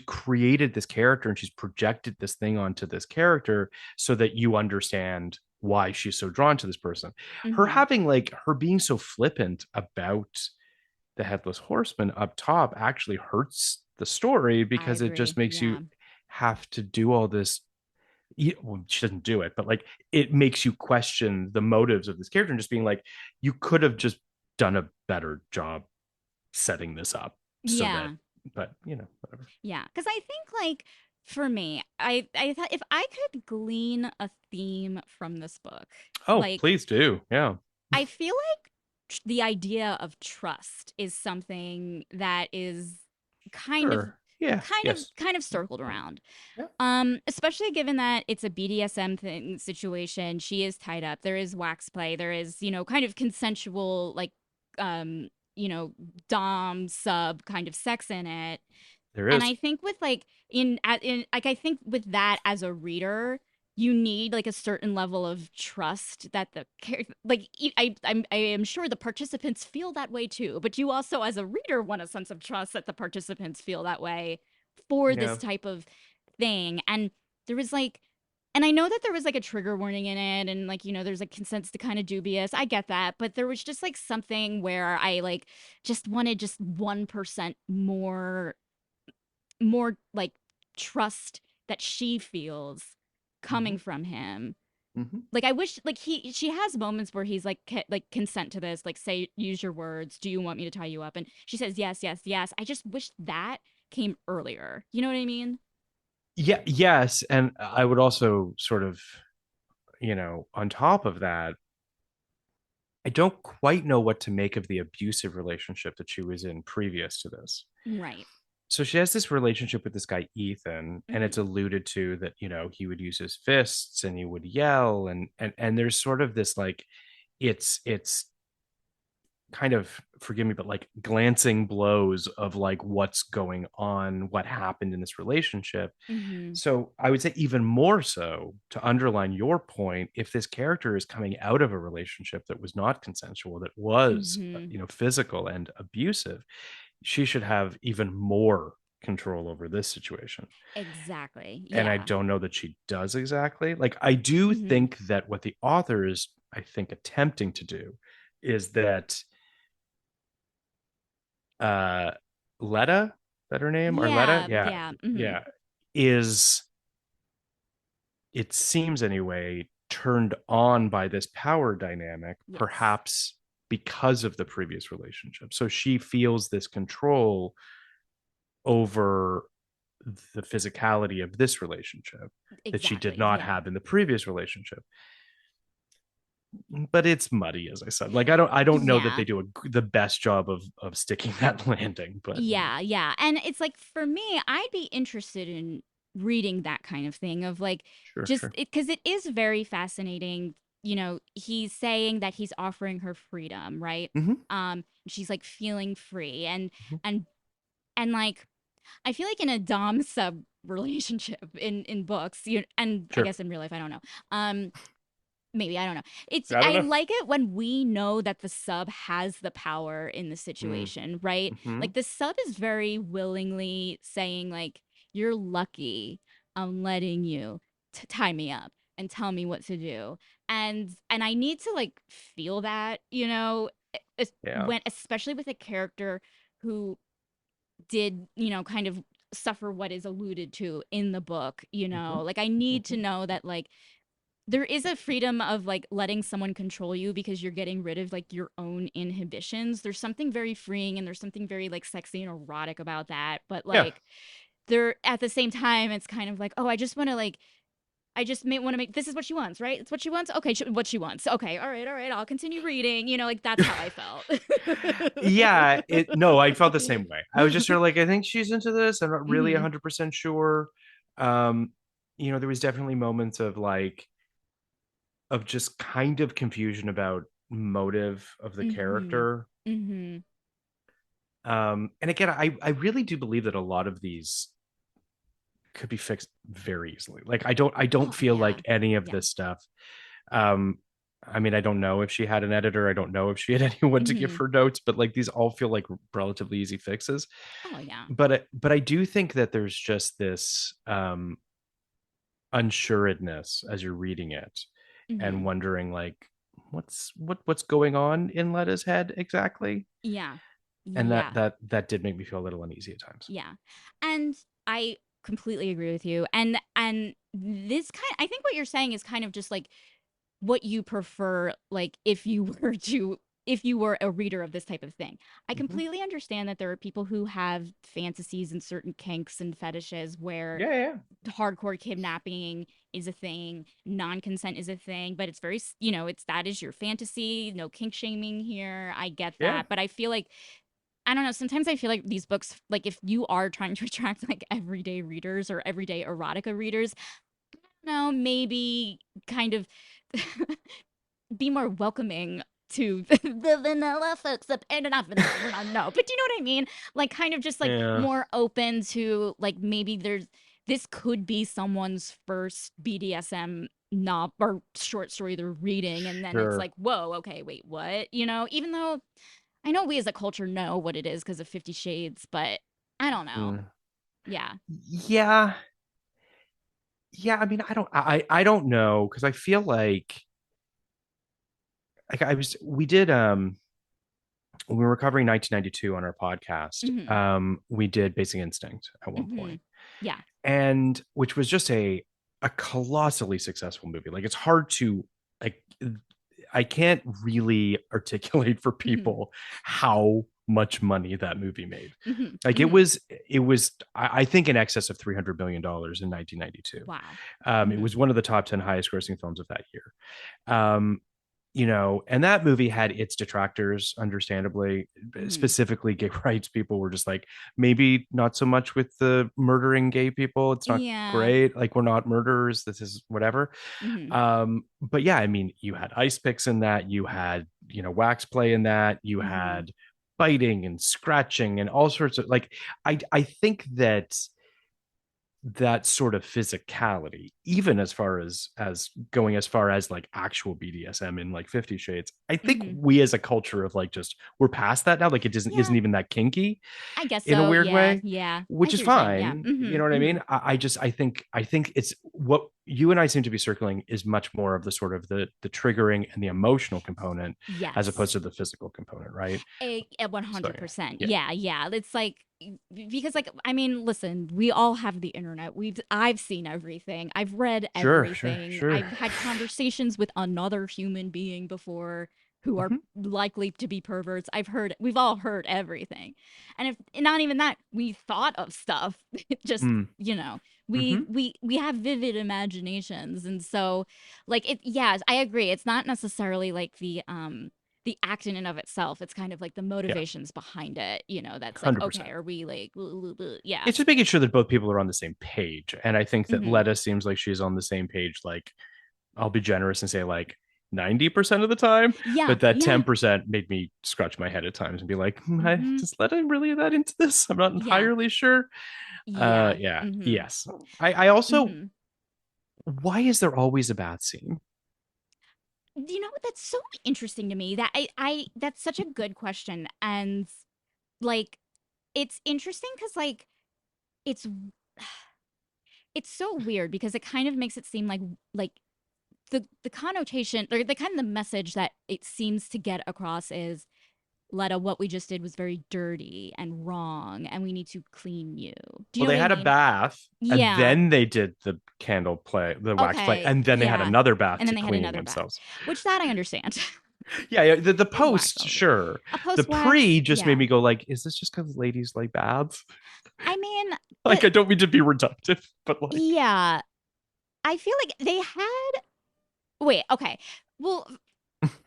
created this character and she's projected this thing onto this character so that you understand why she's so drawn to this person. Her Mhm. having like her being so flippant about the Headless Horseman up top actually hurts the story I because it just agree. makes you Yeah. have to do all this. Well, she doesn't do it, but like it makes you question the motives of this character and just being like, you could have just done a better job setting this up so that, Yeah. but whatever. Yeah. Cuz I think like for me, I thought if I could glean a theme from this book, Oh, like please do. Yeah. I feel like the idea of trust is something that is kind of Sure. Yeah. Yes. kind of circled around. Yeah. Especially given that it's a BDSM situation, she is tied up. There is wax play. There is, kind of consensual, like, um, you know, dom sub kind of sex in it. There And is. I think with like in like I think with that as a reader, you need like a certain level of trust that the like I am sure the participants feel that way too, but you also as a reader want a sense of trust that the participants feel that way for Yeah. this type of thing. And there was like and I know that there was like a trigger warning in it and like there's like consents to kind of dubious. I get that, but there was just like something where I like just wanted just 1% more like trust that she feels Mm-hmm. coming from him. Mm-hmm. Like I wish like she has moments where he's like like consent to this, like say use your words, do you want me to tie you up? And she says yes, yes, yes. I just wish that came earlier. You know what I mean? Yeah. Yes. And I would also sort of, on top of that, I don't quite know what to make of the abusive relationship that she was in previous to this. Right. So she has this relationship with this guy Ethan, and it's Mhm. alluded to that he would use his fists and he would yell, and there's sort of this like, it's kind of, forgive me, but like glancing blows of like what's going on, what happened in this relationship. Mhm. So I would say even more so to underline your point, if this character is coming out of a relationship that was not consensual, that was, Mhm. physical and abusive, she should have even more control over this situation. Exactly. And I Yeah. don't know that she does exactly. Like, I do Mhm. think that what the author is, I think, attempting to do is that uh Letta, is that her name? Or Letta? Yeah, Yeah. yeah. Mhm. Yeah. Is, it seems anyway, turned on by this power dynamic, Yes. perhaps because of the previous relationship. So she feels this control over the physicality of this relationship that she did Exactly. not Yeah. have in the previous relationship. But it's muddy, as I said. Like, I don't know that Yeah. they do the best job of sticking that landing, but Yeah, yeah. And it's like for me, I'd be interested in reading that kind of thing of like sure, just sure. it because it is very fascinating. You know, he's saying that he's offering her freedom, right? Mm-hmm. She's like feeling free Mm-hmm. and and like I feel like in a dom sub relationship in books, you and I Sure. guess in real life, I don't know. Um, Maybe, I don't know. It's I don't I know. like it when we know that the sub has the power in the Mm. situation, right? Mm-hmm. Like the sub is very willingly saying like, "You're lucky I'm letting you tie me up and tell me what to do." And I need to like feel that, Yeah. when especially with a character who did, kind of suffer what is alluded to in the book, Mm-hmm. like I need to Mm-hmm. know that like there is a freedom of like letting someone control you because you're getting rid of like your own inhibitions. There's something very freeing and there's something very like sexy and erotic about that. But Yeah. like there at the same time, it's kind of like, oh, I just want to like I just may want to make this is what she wants, right? It's what she wants. Okay, what she wants. Okay, all right. I'll continue reading. Like that's how I felt. Yeah, no, I felt the same way. I was just sort of like, I think she's into this. I'm not really Mhm. 100% sure. Um, there was definitely moments of like, of just kind of confusion about motive of the Mhm. character. Mhm. And again, I really do believe that a lot of these could be fixed very easily. Like, I don't Oh feel yeah. like any of Yeah. this stuff. Um, I mean, I don't know if she had an editor. I don't know if she had anyone to give Mhm. her notes, but like these all feel like relatively easy fixes. Oh yeah. But I do think that there's just this unsuredness as you're reading it and Mhm. wondering like what's going on in Letta's head exactly. Yeah. And that Yeah. that that did make me feel a little uneasy at times. Yeah. And I completely agree with you. And this kind I think what you're saying is kind of just like what you prefer like if you were a reader of this type of thing. I Mm-hmm. completely understand that there are people who have fantasies and certain kinks and fetishes where Yeah, yeah, hardcore kidnapping is a thing, non-consent is a thing, but it's very, it's that is your fantasy, no kink shaming here. I get yeah. that, but I feel like I don't know. Sometimes I feel like these books, like if you are trying to attract like everyday readers or everyday erotica readers, no, maybe kind of be more welcoming to the vanilla folks up and not vanilla, we're not no, but you know what I mean? Like kind of just like Yeah, more open to like maybe this could be someone's first BDSM novel or short story they're reading, and then it's sure. like, whoa, okay, wait, what? Even though I know we as a culture know what it is because of 50 Shades, but I don't know. Mm. Yeah. Yeah, yeah. I mean, I don't know because I feel like I was we did when we were covering 1992 on our podcast. Mhm. We did Basic Instinct at one Mhm. point, Yeah. and which was just a colossally successful movie. Like, it's hard to like, I can't really articulate for Mhm. people how much money that movie made. Mhm. Like, it Mhm. was it was I think in excess of $300 million in 1992. Wow. It Mhm. was one of the top 10 highest grossing films of that year. Um, and that movie had its detractors, understandably. Mhm. Specifically, gay rights people were just like, maybe not so much with the murdering gay people. It's not Yeah. great. Like, we're not murderers. This is whatever. Mhm. But yeah, I mean, you had ice picks in that. You had wax play in that. You Mm-hmm. had biting and scratching and all sorts of like I think that that sort of physicality, even as going as far as like actual BDSM in like 50 Shades, I think Mm-hmm. we as a culture of like just we're past that now. Like it doesn't Yeah, isn't even that kinky I guess in a so. weird Yeah, way, yeah. I which see is what you're saying. Yeah. fine. You know what Mm-hmm. I Mm-hmm. mean? I think it's what you and I seem to be circling is much more of the sort of the triggering and the emotional component as opposed Yes. to the physical component, right? A So 100%. yeah. Yeah, yeah. It's like because like I mean, listen, we all have the internet. I've seen everything. I've read Sure, sure, everything. sure. I've had conversations with another human being before who are Hmm. likely to be perverts. We've all heard everything. And if not even that, we thought of stuff. Just, Mm. we Hmm. we we have vivid imaginations. And so like it yes, I agree. It's not necessarily like the act in and of itself. It's kind of like the Yeah, motivations behind it, that's like, okay, 100%. are we like, yeah. It's just making sure that both people are on the same page. And I think that Hmm. Letta seems like she's on the same page. Like, I'll be generous and say like 90% of the time, Yeah, but that yeah. 10% made me scratch my head at times and be like, Hmm. does Letta really that into this? I'm not Yeah, entirely sure. yeah. Yeah, Hmm. yes. I also, Hmm. why is there always a bath scene? That's so interesting to me. That I that's such a good question. And like it's interesting because it's it's so weird because it kind of makes it seem like the connotation or the kind of the message that it seems to get across is, Letta, what we just did was very dirty and wrong, and we need to clean you. Do you Well, know they what I had a mean? bath and Yeah. then they did the candle play, the wax play, Okay. and then they had Yeah. another bath And then to they had clean another bath, themselves. which that I understand. Yeah, yeah. The There's wax post, all over. sure. A The post wax, pre just made yeah. me go like, is this just because ladies like baths? I mean, Like, the I don't mean to be reductive, but like, yeah. I feel like they had wait, okay. Well,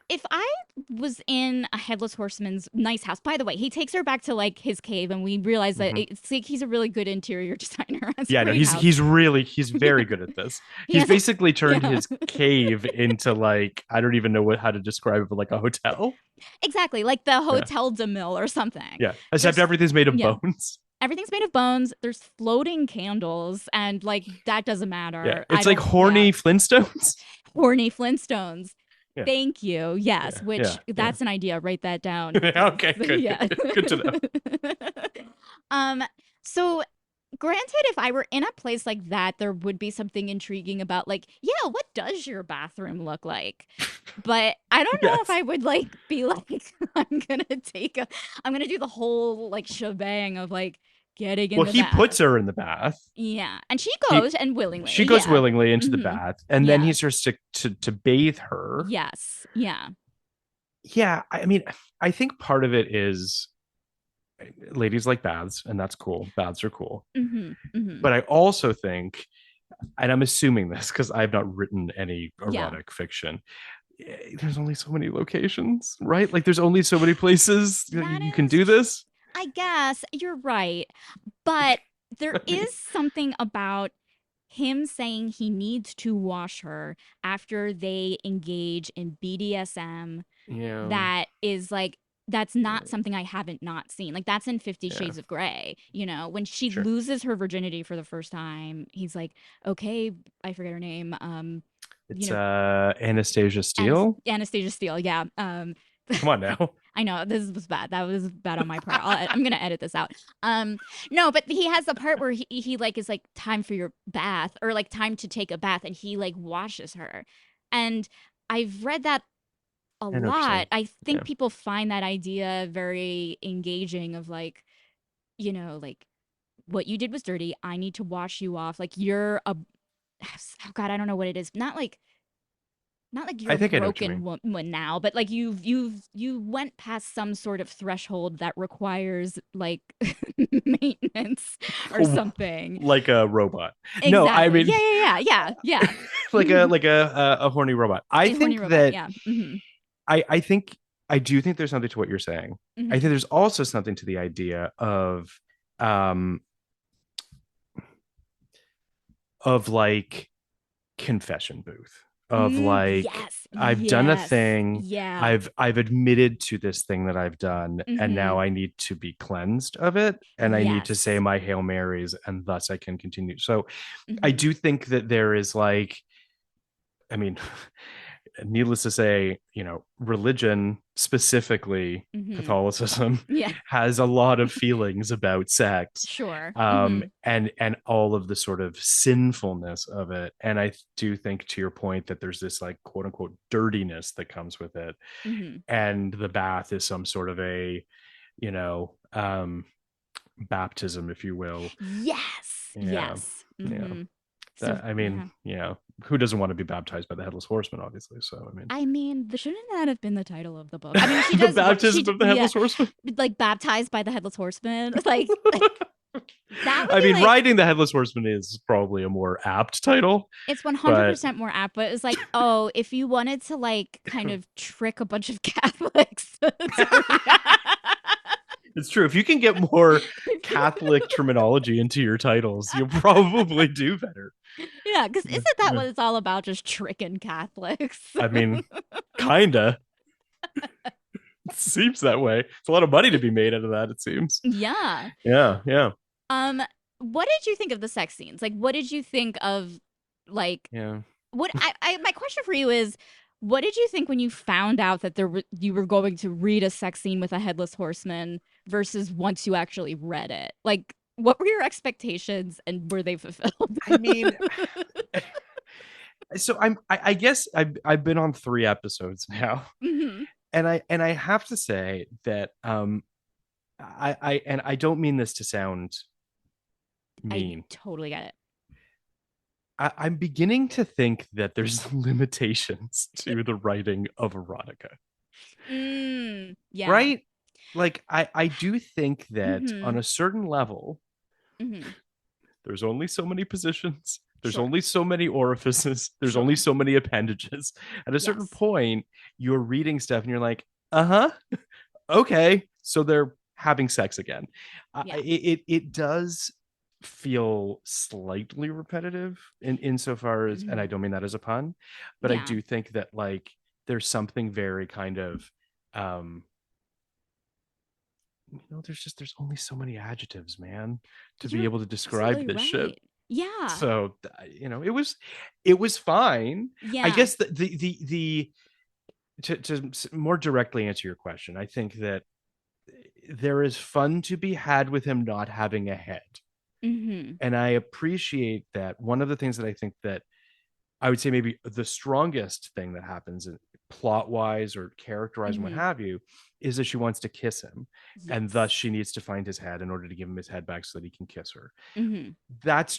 if I was in a Headless Horseman's nice house, by the way, he takes her back to like his cave, and we realize that mhm. it's like he's a really good interior designer, has a Yeah, no, great he's house. he's really he's Yeah, very good at this. he He's has a basically turned yeah. his cave into like I don't even know how to describe it, but like a hotel. Exactly, like the Yeah, Hotel de Mille or something. yeah. Except There's everything's made of yeah, bones. everything's made of bones. There's floating candles, and like that doesn't Yeah, matter. I it's like don't. Yeah, horny Flintstones. horny Flintstones. Yeah, Thank you. Yes, yeah, which yeah, yeah. that's an idea. Write that down because Okay, good, yeah. good, good to know. um. So granted, if I were in a place like that, there would be something intriguing about like, yeah, what does your bathroom look like? But I don't know if Yes. I would like be like, I'm gonna do the whole like shebang of like getting in Well, the he bath. puts her in the bath. Yeah. And she He goes and she willingly. goes Yeah. willingly into the Hmm. bath, and then he Yeah. starts to bathe her. Yes. Yeah. Yeah, I mean, I think part of it is ladies like baths, and that's cool. Baths are cool. Hmm. Hmm. But I also think, and I'm assuming this because I've not written any Yeah. erotic fiction, there's only so many locations, right? Like there's only so many places that That you can is do this. I guess you're right. But there I mean, is something about him saying he needs to wash her after they engage in BDSM yeah, that is like that's not something I haven't not seen. Like that's in 50 yeah, Shades of Grey, when she sure. loses her virginity for the first time, he's like, "Okay, I forget her name. You It's know, Anastasia Steele. Anastasia Steele, yeah. Come on now. I know this was bad. That was bad on my part. I'm gonna edit this out. No, but he has the part where he like is like time for your bath or like time to take a bath, and he like washes her, and I've read that a I know what you're lot. saying. I think Yeah. people find that idea very engaging of like, like what you did was dirty. I need to wash you off. Like you're a oh God, I don't know what it is. Not like you're I a think I know what you broken mean. woman now, but like you went past some sort of threshold that requires like maintenance or something. Like a robot. No, I Exactly. mean Yeah, yeah, yeah, yeah, like yeah. a horny robot. I A horny think robot. that Yeah. Hmm. I think I do think there's something to what you're saying. I think Hmm. there's also something to the idea um of like confession booth of like, Yes. I've done a Yes. thing, Yeah. I've admitted to this thing that I've done, and now Mhm. I need to be cleansed of it, and I need to say Yes. my Hail Marys, and thus I can continue. So I Mhm. do think that there is like, I mean, needless to say, religion, specifically Mhm. Catholicism, Yeah. has a lot of feelings about sex, Sure. Mhm. and all of the sort of sinfulness of it. And I do think, to your point, that there's this like quote unquote dirtiness that comes with it, Mhm. and the bath is some sort of a, you know, baptism, if you will. Yes. Yeah, Yes. yeah. Mhm. So, That, I mean, yeah. who doesn't want to be baptized by the Headless Horseman, obviously? So, I mean, I mean, shouldn't that have been the title of the book? I mean, she the does baptism of the yeah, Headless Horseman. like baptized by the headless horseman. Like that would I be mean, like riding the Headless Horseman is probably a more apt title, it's but 100% more apt, but it's like, oh, if you wanted to like kind of trick a bunch of Catholics to read it's true. If you can get more Catholic terminology into your titles, you'll probably do better. yeah, because isn't that what it's all about? Just tricking Catholics. I mean, kinda. It seems that way. It's a lot of money to be made out of that, it seems. Yeah. Yeah, yeah, Um, what did you think of the sex scenes? Like, what did you think of like yeah. what I my question for you is what did you think when you found out that you were going to read a sex scene with a headless horseman versus once you actually read it? Like, what were your expectations and were they fulfilled? I mean, so I guess I've been on 3 episodes now, Hmm. and I have to say that I don't mean this to sound I mean. totally get it. I'm beginning to think that there's limitations to the writing of erotica, Yeah. right? Like I do think that Hmm. on a certain level, Hmm. there's only so many positions, there's Sure. only so many orifices, there's only Sure. so many appendages. At a certain Yes. point, you're reading stuff and you're like, uh-huh, okay, so they're having sex again. Yeah. It does feel slightly repetitive in insofar as, and I Hmm. don't mean that as a pun, but I Yeah. do think that like there's something very kind of, um there's only so many adjectives, man, to be You're able to describe absolutely this shit. right. Yeah. So it was fine. I Yeah. guess the to more directly answer your question, I think that there is fun to be had with him not having a head. Hmm. And I appreciate that. One of the things that I think that I would say maybe the strongest thing that happens plot wise or characterized and what Hmm. have you is that she wants to kiss him, and thus Yes. she needs to find his head in order to give him his head back so that he can kiss her. Hmm. That's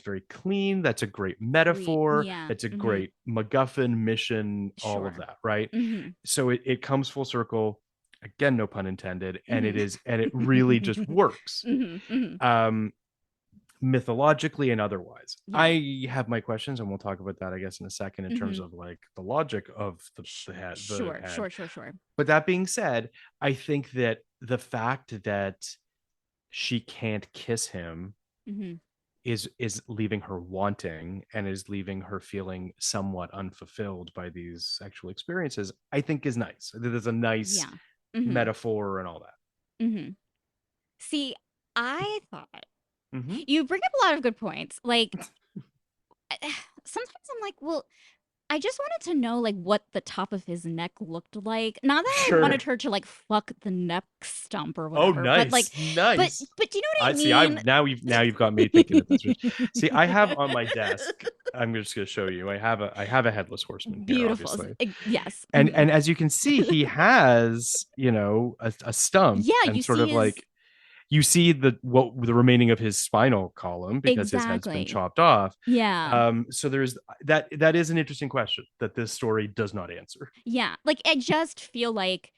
very clean. That's a great metaphor. Yeah. That's a Hmm. great MacGuffin mission, all of Sure. that, right? Hmm. So it comes full circle, again, no pun intended, Hmm. and it really just works. Hmm. Hmm. Um, Mythologically and otherwise. Yeah. I have my questions, and we'll talk about that, I guess, in a second, in terms Hmm. of like the logic of the Sure. head. Sure. Sure. Sure. But that being said, I think that the fact that she can't kiss him Hmm. is leaving her wanting and is leaving her feeling somewhat unfulfilled by these sexual experiences, I think is nice. There's a nice Yeah. Hmm. metaphor and all that. Hmm. See, I thought Mm-hmm. you bring up a lot of good points. Like, sometimes I'm like, well, I just wanted to know like what the top of his neck looked like. Not that I Sure. wanted her to like fuck the neck stump or Oh, whatever, but like, nice, but nice. but do you know I what I see. I mean? now you've got me thinking that that's what. See, I have on my desk. I'm just going to show you. I have a headless horseman here, Beautiful. obviously, Yes. and Mhm. and as you can see, he has a stump Yeah, and you sort see of his like you see the remaining of his spinal column because his head's been exactly. chopped off. Yeah. So there's that is an interesting question that this story does not answer. Yeah. Like I just feel like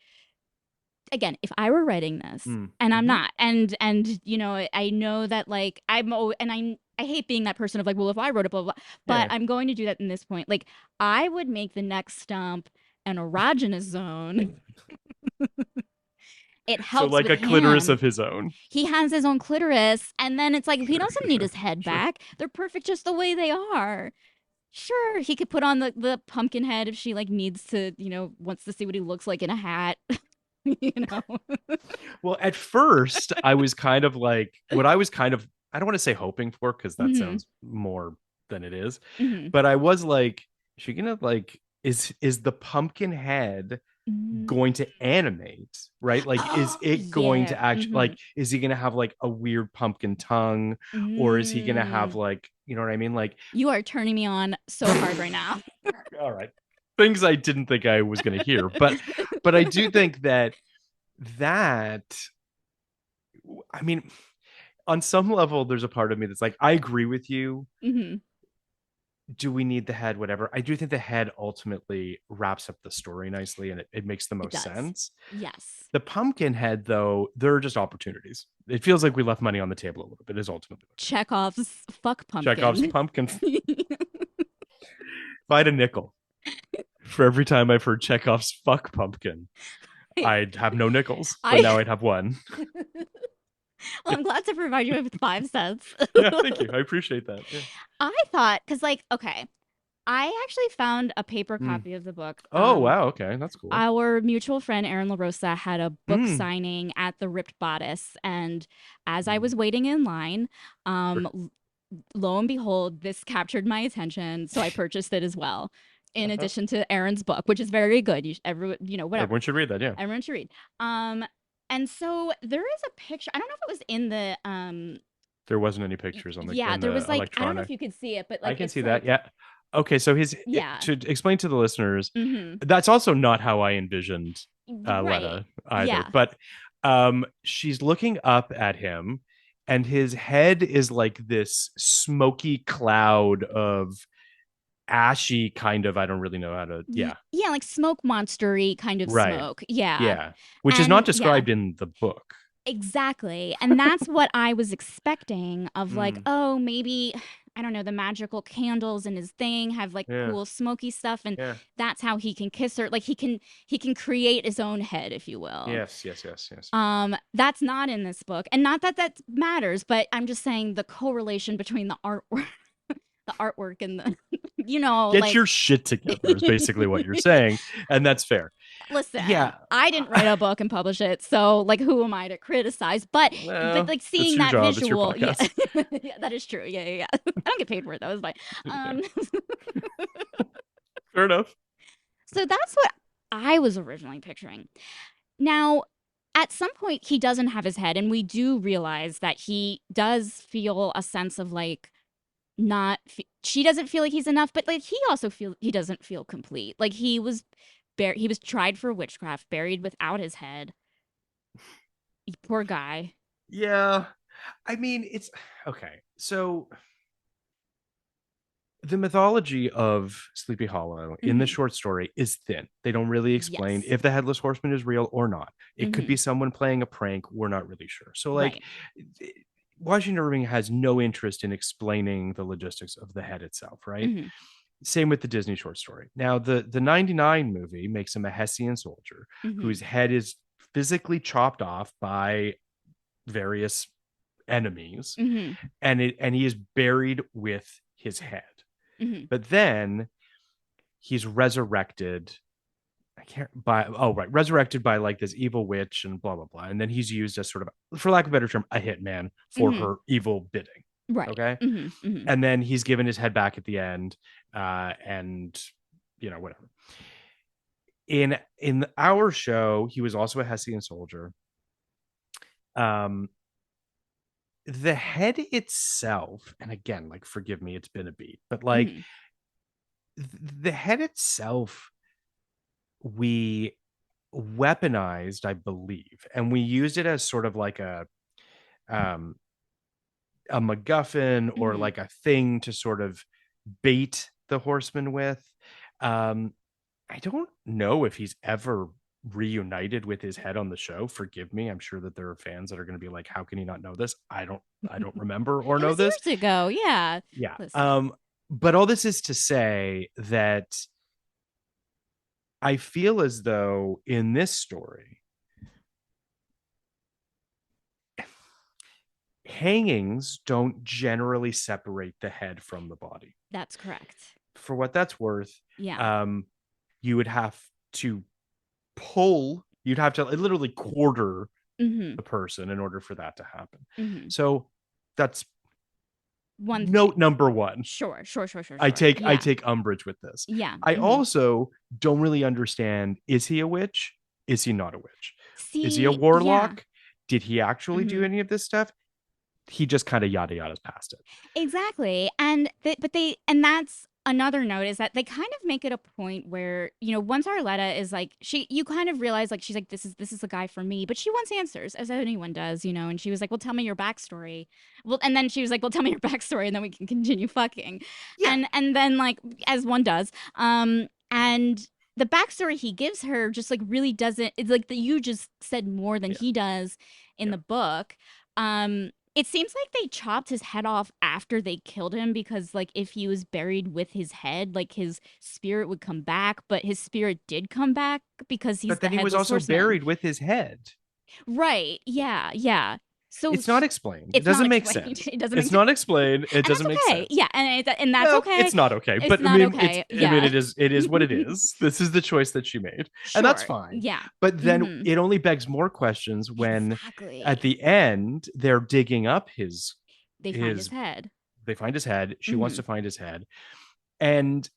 again, if I were writing this Mm. and I'm Mm-hmm. not and you know, I know that like and I hate being that person of like, well, if I wrote it, blah, blah, blah, but Yeah. I'm going to do that in this point. Like, I would make the next stump an erogenous zone. It So helps like with a clitoris him. of his own. He has his own clitoris, and then it's like he Sure. doesn't Sure. need Sure. his head Sure. back. They're perfect just the way they are. Sure, he could put on the pumpkin head if she like needs to, wants to see what he looks like in a hat. you know. Well, at first, I was kind of like, what I was kind of, I don't want to say hoping for because that Mhm. sounds more than it is, Mhm. but I was like, is she gonna like, is the pumpkin head Mm. going to animate, right? Like, is Oh, it going yeah. to actually, like, Mhm. is he gonna have like a weird pumpkin tongue, or is he gonna have Mm. like, you know what I mean? Like, You are turning me on so hard right now. all right, things I didn't think I was gonna hear, but I do think that that, I mean, on some level, there's a part of me that's like, I agree with you. Mhm. Do we need the head? Whatever. I do think the head ultimately wraps up the story nicely and it makes the It most does. sense. Yes. The pumpkin head, though, there are just opportunities. It feels like we left money on the table a little bit, is ultimately what it is. Chekhov's fuck Chekhov's pumpkin. pumpkin. If I had a nickel for every time I've heard Chekhov's fuck pumpkin, I'd have no nickels, but I now I'd have one. well, I'm glad to provide you with 5 cents. Yeah, thank you. I appreciate that. Yeah. I thought, because, like, okay, I actually found a paper Mm. copy of the book. Oh, wow. Okay. That's cool. Our mutual friend Aaron LaRosa had a book Mm. signing at the Ripped Bodice, and as I Mm. was waiting in line, Sure. lo and behold, this captured my attention, so I purchased it as well. In addition to Aaron's book, which is very good, whatever, Everyone should read that. Yeah. everyone should read. Um, and so there is a picture. I don't know if it was in the There wasn't any pictures on the yeah, in there the was like I don't know electronic. if you could see it, but I like can it's see that. like Yeah. Okay. So yeah. to explain to the listeners, Mhm. that's also not how I envisioned Right. Letta either. Yeah. But she's looking up at him, and his head is like this smoky cloud of ashy kind of. I don't really know how to. Yeah. Yeah, like smoke monstery kind of Right. smoke. Yeah. Yeah. Which is not And yeah, described in the book. exactly. And that's what I was expecting of like, Mm, oh, maybe I don't know, the magical candles in his thing have like yeah. cool smoky stuff and Yeah. that's how he can kiss her. Like he can create his own head, if you will. Yes. Yes. Yes. Yes. That's not in this book. And not that that matters, but I'm just saying the correlation between the artwork and the Get like your shit together is basically what you're saying, and that's fair. listen, Yeah. I didn't write a book and publish it, so like who am I to criticize? But Well, like it's seeing your that job. It's your visual, yeah, podcast. yeah, that is true. Yeah, yeah, yeah. I don't get paid for it though. It's fine. Yeah, Um, fair enough. so that's what I was originally picturing. Now, at some point, he doesn't have his head, and we do realize that he does feel a sense of like not. She doesn't feel like he's enough, but like he also feel he doesn't feel complete. Like he was tried for witchcraft, buried without his head. Poor guy. Yeah. I mean, it's okay. So the mythology of Sleepy Hollow in the Mm-hmm. short story is thin. They don't really explain Yes. if the Headless Horseman is real or not. It could Mm-hmm. be someone playing a prank. We're not really sure. So, like, Right. Washington Irving has no interest in explaining the logistics of the head itself, right? Mm-hmm. Same with the Disney short story. Now, the 99 movie makes him a Hessian soldier Mm-hmm. whose head is physically chopped off by various enemies, Mm-hmm. and he is buried with his head. Mm-hmm. But then he's resurrected. I can't by oh right, resurrected by like this evil witch and blah blah blah. And then he's used as sort of, for lack of a better term, a hitman for Mm-hmm. her evil bidding. Right. Okay. Mm-hmm. Mm-hmm. And then he's given his head back at the end, and whatever. In our show, he was also a Hessian soldier. Um, the head itself, and again, like forgive me, it's been a beat, but like Mm-hmm. the head itself, we weaponized, I believe, and we used it as sort of like um a MacGuffin or Mm-hmm. like a thing to sort of bait the horseman with. Um, I don't know if he's ever reunited with his head on the show. Forgive me. I'm sure that there are fans that are going to be like, how can he not know this? I don't remember or It know was this. years ago. Yeah. Yeah. Listen. But all this is to say that I feel as though in this story, hangings don't generally separate the head from the body. That's correct. for what that's worth, Yeah. um, you would have to you'd have to literally quarter Mhm. the person in order for that to happen. Mhm. So that's One thing. note number one. Sure, sure, sure, sure, I sure. take I Yeah. take umbrage with this. Yeah. I Mhm. also don't really understand, is he a witch? Is he not a witch? Is he a See, yeah. warlock? Did he actually do Mhm. any of this stuff? He just kind of yada yada past it. Exactly. And but they and that's another note is that they kind of make it a point where, once Arletta is like you kind of realize like she's like this is a guy for me, but she wants answers as anyone does, and she was like, "Well, tell me your backstory." Well, and then she was like, "Well, tell me your backstory and then we can continue fucking." Yeah, And then like as one does, and the backstory he gives her just like really doesn't it's like that you just said more than yeah, he does in yeah. the book. It seems like they chopped his head off after they killed him because, like, if he was buried with his head, like, his spirit would come back, but his spirit did come back because he's But the then he was Headless also Horseman. buried with his head. Right. Yeah. Yeah. So It's not explained. It it's not doesn't make explained. sense. It doesn't It's make sense. not explained. It And that's doesn't make okay. sense. Yeah. And that's Well, okay. it's not okay. It's But I not mean, it's okay. I mean, Yeah. it is what it is. This is the choice that she made, and that's Sure. fine. Yeah. But then Hmm. it only begs more questions when at Exactly. the end they're digging up They find his his head. they find his head. She wants Hmm. to find his head, and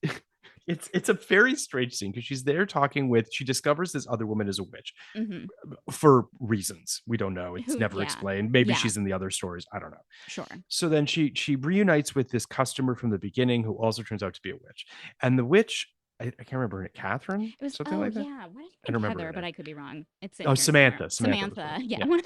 it's a very strange scene because she's there talking with she discovers this other woman is a witch Hmm. for reasons we don't know. It's Who? never Yeah. explained. Maybe Yeah. she's in the other stories. I don't know. Sure. So then she reunites with this customer from the beginning who also turns out to be a witch. And the witch, I can't remember it, Catherine, It was, something oh like that. yeah. Why did I I think don't remember her Heather, but name. I could be wrong. It's in Oh, here somewhere. Samantha was her Samantha. name. Yeah.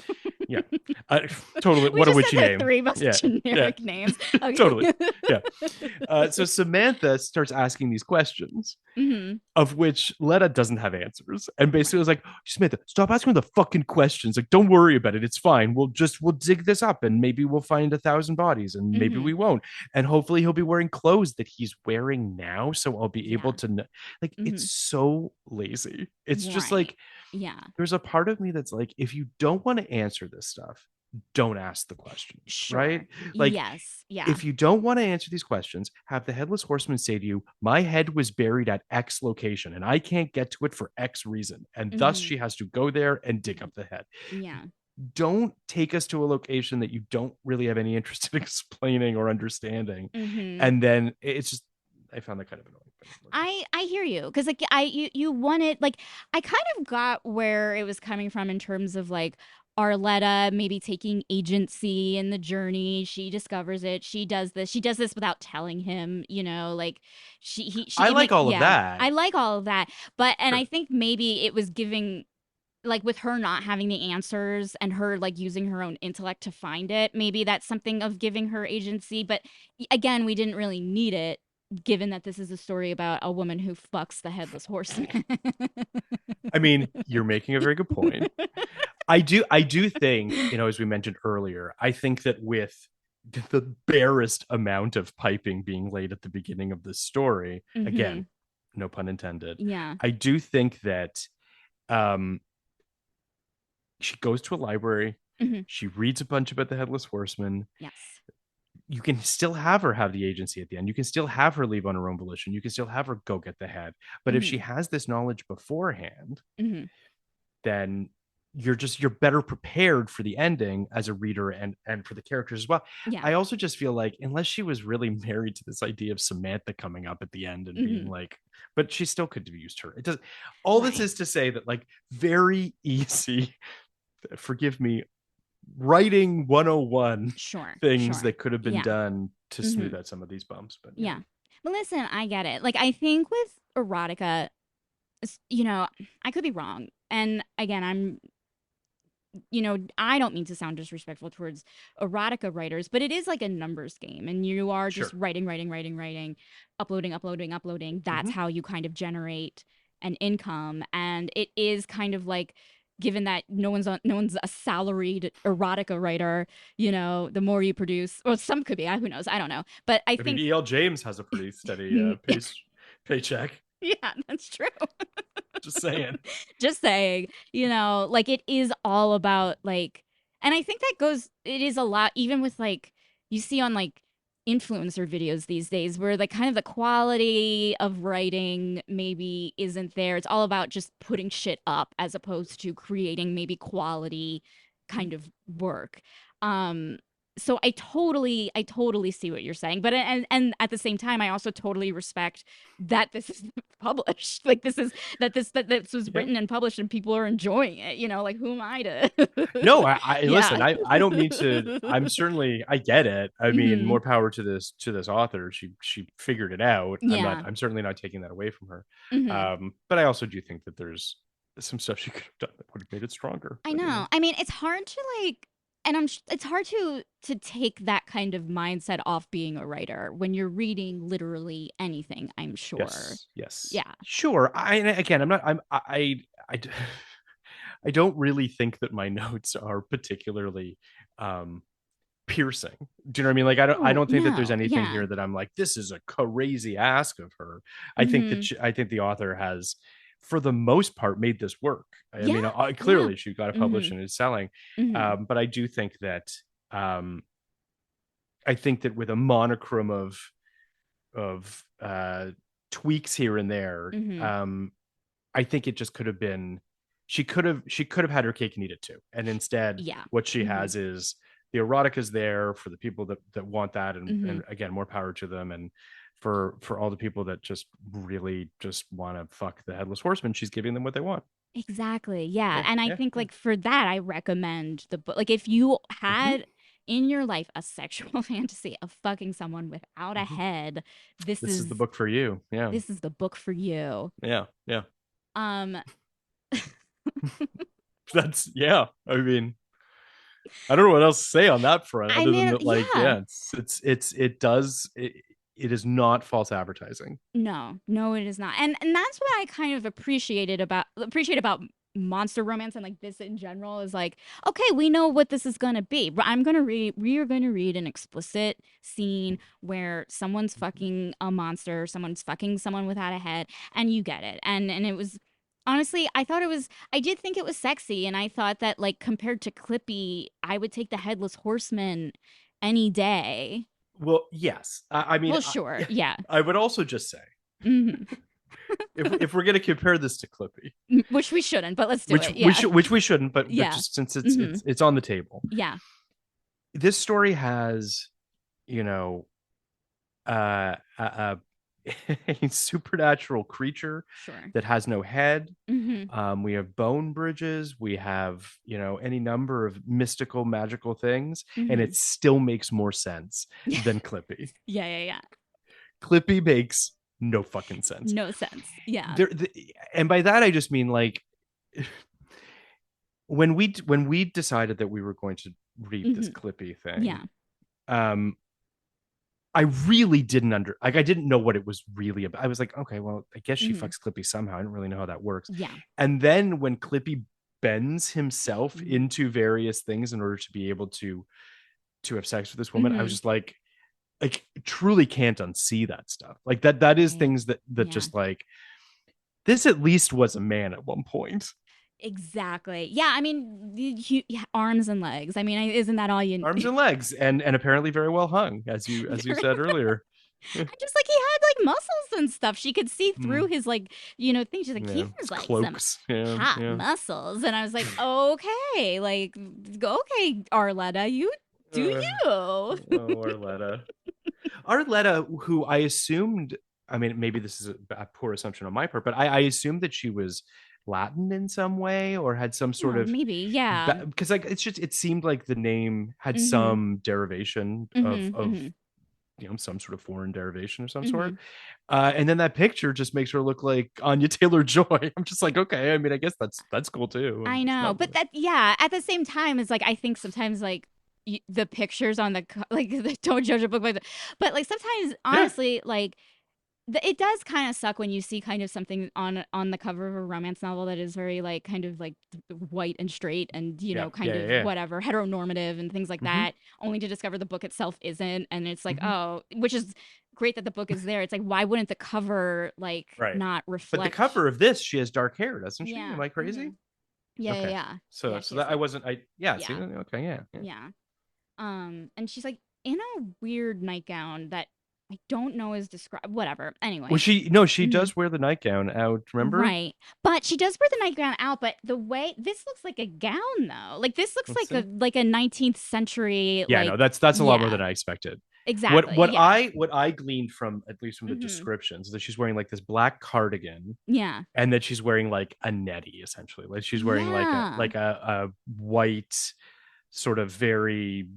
Yeah, yeah. Totally. We What a just said witchy the name. three most Yeah, yeah. generic names. Okay. Totally. Yeah. So Samantha starts asking these questions, Hmm. of which Letta doesn't have answers, and basically was Right. like, Samantha, stop asking the fucking questions. Like, don't worry about it. It's fine. We'll dig this up, and maybe we'll find 1,000 bodies, and maybe Hmm. we won't. And hopefully he'll be wearing clothes that he's wearing now, so I'll be able Yeah. to know. Like, Hmm. it's so lazy. It's just Right. like Yeah. there's a part of me that's like, if you don't want to answer this stuff, don't ask the questions, right? Sure. Like, Yes. Yeah. if you don't want to answer these questions, have the Headless Horseman say to you, my head was buried at X location and I can't get to it for X reason. And thus Hmm. she has to go there and dig Hmm. up the head. Yeah. Don't take us to a location that you don't really have any interest in explaining or understanding. Hmm. And then it's just, I found that kind of annoying. I hear you because like you wanted like I kind of got where it was coming from in terms of like Arletta maybe taking agency in the journey. She discovers it. She does this. She does this without telling him. Like she I even like all of yeah. that. I like all of that, but and I Sure. think maybe it was giving like with her not having the answers and her like using her own intellect to find it, maybe that's something of giving her agency. But again, we didn't really need it, given that this is a story about a woman who fucks the headless horseman. I mean, you're making a very good point. I do think, as we mentioned earlier, I think that with the barest amount of piping being laid at the beginning of this story, Hmm. again, no pun intended, Yeah. I do think that um she goes to a library, Hmm. she reads a bunch about the Headless Horseman. Yes. You can still have her have the agency at the end. You can still have her leave on her own volition. You can still have her go get the head. But if she Hmm. has this knowledge beforehand, Hmm. then you're better prepared for the ending as a reader and for the characters as well. Yeah. I also just feel like unless she was really married to this idea of Samantha coming up at the end and being Hmm. like, but she still could have used her. It does. All this Right. is to say that like very easy, forgive me, writing 101 Sure. things Sure. that could have been Yeah. done to Hmm. smooth out some of these bumps. But yeah, Yeah. But listen, I get it. Like I think with erotica, you know, I could be wrong. And again, I don't mean to sound disrespectful towards erotica writers, but it is like a numbers game and you are just sure. writing, writing, writing, writing, uploading, uploading, uploading. That's Mm-hmm. how you kind of generate an income. And it is kind of like, given that no one's a salaried erotica writer, the more you produce, or some could be, who knows, I don't know. But I I mean, think E.L. James has a pretty steady paycheck. yeah, that's true. Just saying. Just saying, like it is all about like, and I think that goes, it is a lot, even with like, you see on like influencer videos these days where like kind of the quality of writing maybe isn't there. It's all about just putting shit up as opposed to creating maybe quality kind of work. Um so I totally see what you're saying. But and at the same time I also totally respect that this is published. Like that this was Yeah. written and published and people are enjoying it, like who am I to No, I listen, Yeah. I don't mean to. I'm certainly, I get it. I mean, hmm more power to this author. She figured it out. Yeah. I'm certainly not taking that away from her. hmm But I also do think that there's some stuff she could have done that would have made it stronger. I But know. I mean, it's hard to like, and it's hard to take that kind of mindset off being a writer when you're reading literally anything, I'm sure. yes, yes, Yeah. sure. Again, I'm not. I I don't really think that my notes are particularly um piercing. Do you know what I mean? Like I Oh, don't think that there's no. anything Yeah. here that I'm like, this is a crazy ask of her. hmm I think the author has, for the most part, made this work. I Yeah. mean, Yeah. clearly she got it hmm published and is selling. hmm But I do think that um, I think that with a monochrome of tweaks here and there, hmm I think it just could have been, she could have had her cake and eat it too. And instead, Yeah. what she hmm has is the erotica is there for the people that want that, hmm and again, more power to them. And for all the people that just really just want to fuck the headless horseman, she's giving them what they want. Exactly. Yeah. Yeah, And I yeah, think yeah. like for that, I recommend the book. Like if you Mm-hmm, had in your life a sexual fantasy of fucking someone without a mm-hmm. head, this This is the is book for you. Yeah, this is the book for you. yeah, yeah. Um That's yeah. I mean, I don't know what else to say on that front I other than mean, that, like, yeah. yeah, it does it is not false advertising. No, no, it is not. And that's what I kind of appreciate about monster romance and like this in general is like, okay, we know what this is gonna be. We are gonna read an explicit scene where someone's fucking a monster, someone's fucking someone without a head, and you get it. And it was honestly, I did think it was sexy, and I thought that like compared to Clippy, I would take the headless horseman any day. Well, yes. I mean, Well, sure, yeah. I would also just say, hmm if we're going to compare this to Clippy, Which we shouldn't, but let's do it. Yeah. which we shouldn't, but Yeah. just since hmm it's on the table, Yeah. this story has, you know, a a supernatural creature Sure. that has no head. hmm We have bone bridges. We have, any number of mystical, magical things, and hmm it still makes more sense than Clippy. Yeah. Yeah. Yeah. Clippy makes no fucking sense. No sense. Yeah. And by that I just mean like when we decided that we were going to read this hmm Clippy thing, Yeah. um, I really didn't like I didn't know what it was really about. I was like, okay, well, I guess she hmm fucks Clippy somehow. I don't really know how that works. Yeah. And then when Clippy bends himself hmm into various things in order to be able to have sex with this woman, I was hmm just like truly can't unsee that stuff. Like that is Right. things that Yeah. just like, this at least was a man at one point. Exactly. Yeah. I mean, yeah, arms and legs. I mean, isn't that all you? Arms and legs, and apparently very well hung, as you Very said earlier. just like he had like muscles and stuff. She could see through Mm, his like, things. She's like, he yeah, has it's like some cloaks. Yeah, hot yeah. muscles. And I was like, okay, like, okay, Arletta, you do Uh, you. oh, Arletta. Arletta, who I assumed, I mean, maybe this is a poor assumption on my part, but I assumed that she was Latin in some way or had some sort Oh, of, maybe. Yeah. because like it's just, it seemed like the name had Mhm. some derivation Mhm. of Mhm. some sort of foreign derivation of some sort. Mhm. And then that picture just makes her look like Anya Taylor Joy. I'm just like, okay, I mean, I guess that's cool too. I It's know, not, but that yeah. At the same time, it's like I think sometimes like the pictures on the like the don't judge a book by the, but like sometimes yeah. honestly like it does kind of suck when you see kind of something on the cover of a romance novel that is very like kind of like white and straight and Yeah, kind yeah, of yeah. whatever heteronormative and things like Mm-hmm, that, only to discover the book itself isn't, and it's like mm-hmm. oh, which is great that the book is there. It's like why wouldn't the cover like Right. not But the reflect? cover of this, she has dark hair, doesn't she? Yeah. Am I crazy? Yeah. Yeah. Okay. Yeah. So Yeah. She has that I like wasn't, I yeah, see, yeah. okay, yeah, yeah. Yeah. And she's like in a weird nightgown that I don't know is described. Whatever. Well, Anyway. she no, she Mhm. does wear the nightgown out. Remember? Right. But she does wear the nightgown out, but the way this looks like a gown though. Like this looks Let's see. like a 19th century Yeah, no, that's a lot more yeah. than I expected. Exactly. Yeah. What I gleaned from, at least from the Mhm. descriptions, that she's wearing like this black cardigan, Yeah. and that she's wearing like a nettie, essentially. Like she's wearing Yeah. like a white, sort of very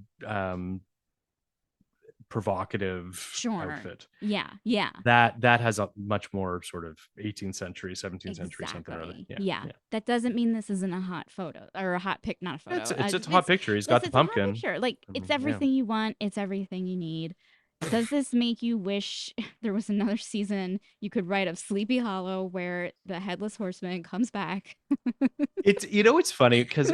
provocative Sure. outfit. Yeah. Yeah. That has a much more sort of 18th century, 17th century, something or other. Exactly. Yeah, Yeah. yeah. That doesn't mean this isn't a hot photo or a hot pic, not a photo. It's a hot picture. He's got the It's a hot pumpkin. picture. Like it's Yeah. everything you want. It's everything you need. Does this make you wish there was another season you could write of Sleepy Hollow where the Headless Horseman comes back? It's, it's funny because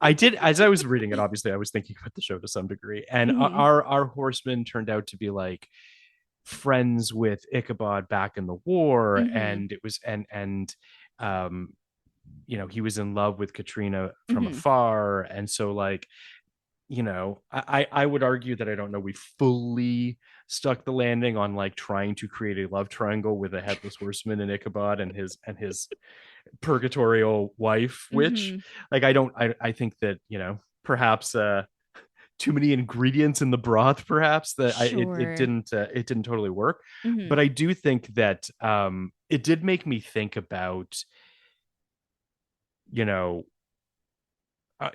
I did, as I was reading it, obviously I was thinking about the show to some degree, and Hmm. our horseman turned out to be like friends with Ichabod back in the war, Hmm. and it was um he was in love with Katrina from Hmm. afar, and so like, I would argue that I don't know we fully stuck the landing on like trying to create a love triangle with a headless horseman and Ichabod and his purgatorial wife, which Hmm. like I think that perhaps too many ingredients in the broth, perhaps that Sure. it didn't totally work. Hmm. But I do think that it did make me think about, you know uh,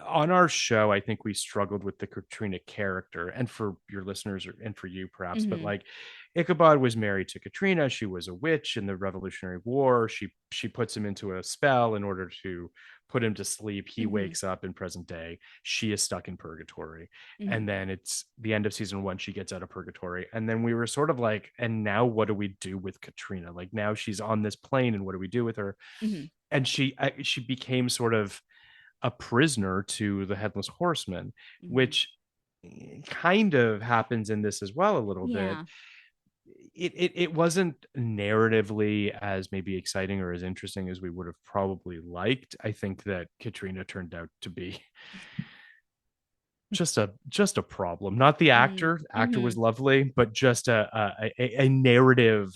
on our show, I think we struggled with the Katrina character, and for your listeners, and for you perhaps, but Hmm. like Ichabod was married to Katrina. She was a witch in the Revolutionary War. She puts him into a spell in order to put him to sleep. He Hmm. wakes up in present day. She is stuck in purgatory. And Hmm. then it's the end of season one. She gets out of purgatory. And then we were sort of like, and now what do we do with Katrina? Like now she's on this plane, and what do we do with her? Hmm. And she became sort of a prisoner to the Headless Horseman, Hmm. which kind of happens in this as well a little bit. Yeah. It wasn't narratively as maybe exciting or as interesting as we would have probably liked. I think that Katrina turned out to be just a problem. Not the Hmm. actor. Actor Hmm. was lovely, but just a narrative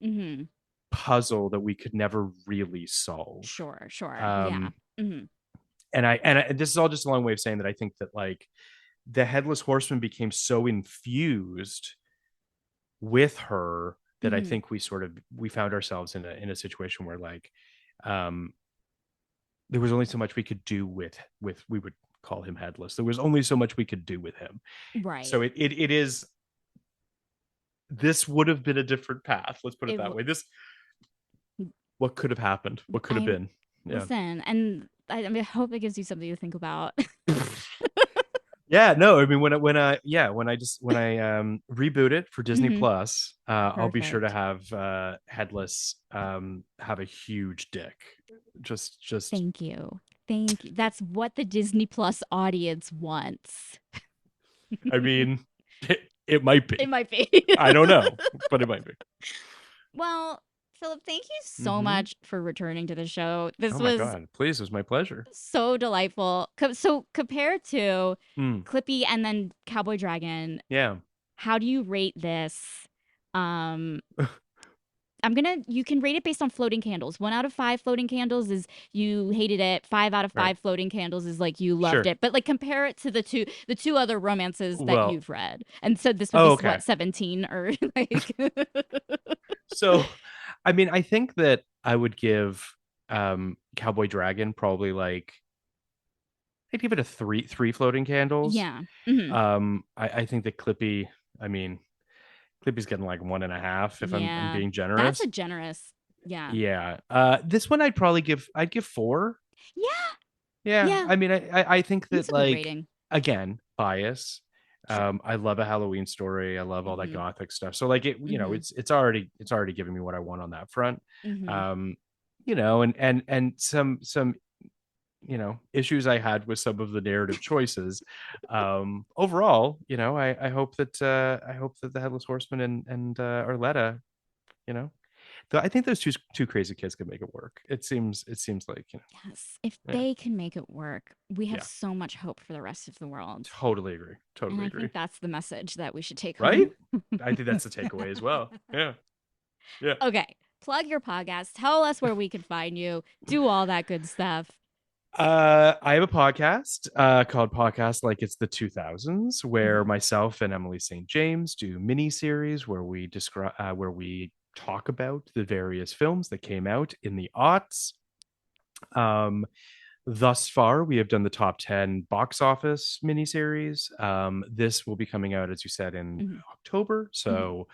Hmm. puzzle that we could never really solve. Sure. Sure. Yeah. Um, Hmm. and this is all just a long way of saying that I think that like the Headless Horseman became so infused with her that I Hmm. think we found ourselves in a situation where like um there was only so much we could do with we would call him headless. There was only so much we could do with him. Right. So it is, this would have been a different path. Let's put it It. that way. This, what could have happened? What could have I been? Yeah. listen, and I mean, I hope it gives you something to think about. Yeah, no, I mean when I reboot it for Disney Hmm. Plus, I'll be sure to Perfect. have Headless have a huge dick. Just Thank you. Thank you. That's what the Disney Plus audience wants. I mean, it might It be. might be. I don't know, but it might be. Well, Philip, thank you so Mm-hmm. much for returning to the show. This Oh my was god, please, it was my pleasure. so delightful. So compared to Mm, Clippy and then Cowboy Dragon, yeah, how do you rate this? Um, you can rate it based on floating candles. 1 out of 5 floating candles is you hated it. 5 out of 5 right, floating candles is like you loved sure. it. But like compare it to the two other romances that Well, you've read. And so this would oh, be okay. what, 17 or like So, I mean, I think that I would give Cowboy Dragon probably like, I'd give it a three floating candles. yeah. Hmm. I think that Clippy, I mean, Clippy's getting like 1.5 if I'm Yeah. being That's a generous. generous. Yeah. Yeah. This one I'd give 4. Yeah. Yeah. Yeah. I mean, I think That's that a good like, rating. again, bias. Sure. I love a Halloween story. I love all that Hmm. gothic stuff. So like Hmm. it's already giving me what I want on that front. Hmm. Um, and some issues I had with some of the narrative choices. Overall, I hope that the Headless Horseman and Arletta, you know Though I think those two crazy kids could make it work. It seems like, Yes. If yeah, they can make it work, we have yeah, so much hope for the rest of the world. totally agree, And totally I agree. think that's the message that we should take Right? home. I think that's the takeaway as well. Yeah, yeah. Okay. Plug your podcast. Tell us where we can find you. Do all that good stuff. I have a podcast called Podcast Like It's the 2000s, where Mhm. myself and Emily St. James do mini series where we describe where we talk about the various films that came out in the aughts. Um, Thus far, we have done the top 10 box office miniseries. This will be coming out, as you said, in Mhm. October. Mhm. So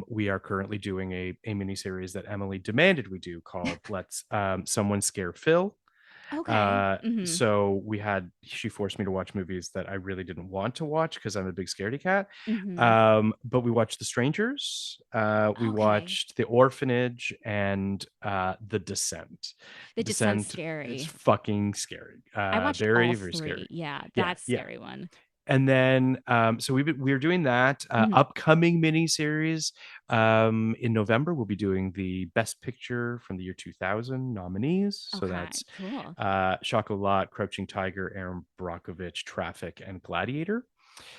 we are currently doing a miniseries that Emily demanded we do called Let's Someone Scare Phil. Okay. Mhm. So she forced me to watch movies that I really didn't want to watch because I'm a big scaredy cat. Mhm. But we watched The Strangers, we Okay. watched The Orphanage, and The Descent. The Descent's Descent is scary. fucking scary. I watched all Very, very three. scary. Yeah, Yeah, that's a yeah. scary one. And then so we're doing that Mhm. upcoming mini series in November. We'll be doing the Best Picture from the year 2000 nominees. So Okay. that's Cool. Chocolat, Crouching Tiger, Aaron Brockovich, Traffic, and Gladiator.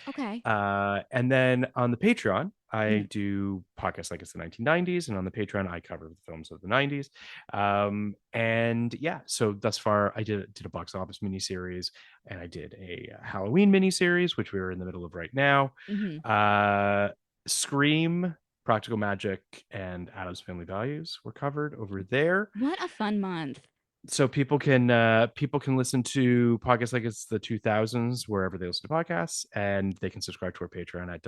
Okay. And then on the Patreon, I Mhm. do podcasts like it's the 1990s, and on the Patreon, I cover the films of the 90s. And yeah, so thus far, I did a box office miniseries, and I did a Halloween miniseries, which we're in the middle of right now. Mhm. Scream, Practical Magic, and Adam's Family Values were covered over there. What a fun month. So people can listen to podcasts like it's the 2000s wherever they listen to podcasts, and they can subscribe to our Patreon at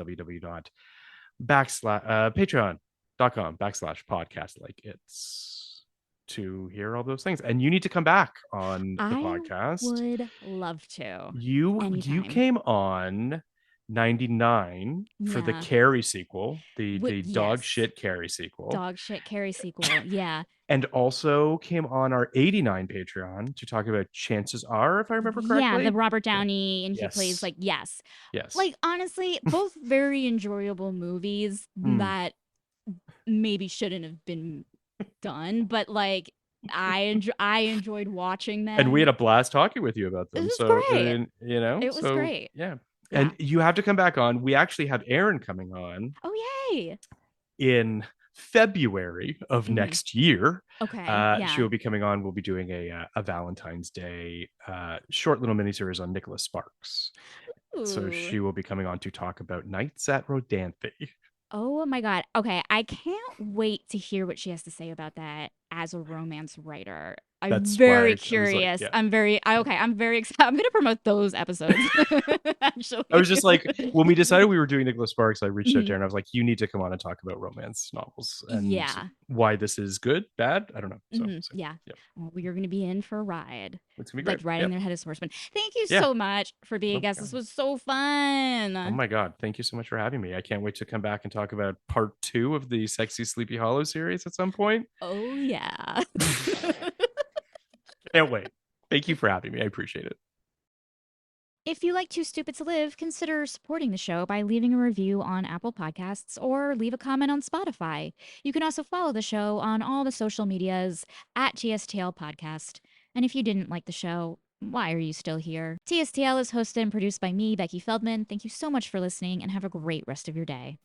patreon.com / podcast like it's to hear all those things. And you need to come back on the I podcast. would love to. You Anytime. came on 99 for the Yeah. Carrie sequel, the dog Yes. shit Carrie sequel, Dog shit Carrie sequel. Yeah. and also came on our 89 Patreon to talk about Chances Are, if I remember Yeah, the correctly. Robert Yeah. Downey and he plays Yes. like yes. Yes. Like honestly, both very enjoyable movies Mm. that maybe shouldn't have been done, but like I enjoyed watching And we had them. a blast talking with you about It them. was So, I great. mean, It was so great. yeah. Yeah. And you have to come back on. We actually have Aaron coming on Oh yay. in February of Mhm. next year. Okay. She Yeah. will be coming on. We'll be doing a Valentine's Day short little miniseries on Nicholas Sparks. So Ooh. she will be coming on to talk about Nights at Rodanthe. Oh my god. Okay, I can't wait to hear what she has to say about that as a romance writer. I'm That's very why I was like, curious. yeah. Okay, I'm very excited. I'm going to promote those episodes I actually. was just like, when we decided we were doing Nicholas Sparks, I reached out to Mhm. her and I was like, you need to come on and talk about romance novels and Yeah. why this is good, bad. I don't know. So Yeah. yeah, Well, you're going to be in for a ride. it's gonna be great. Like riding Yeah. their Headless Horseman. Thank you Yeah. so much for being a Oh my guest. This God. was so Oh fun. my God. Thank you so much for having me. I can't wait to come back and talk about part 2 of the Sexy Sleepy Hollow series at some point. Oh yeah. Can't wait. Thank you for having me. I appreciate it. If you like Too Stupid to Live, consider supporting the show by leaving a review on Apple Podcasts or leave a comment on Spotify. You can also follow the show on all the social medias at TSTL Podcast. And if you didn't like the show, why are you still here? TSTL is hosted and produced by me, Becky Feldman. Thank you so much for listening and have a great rest of your day.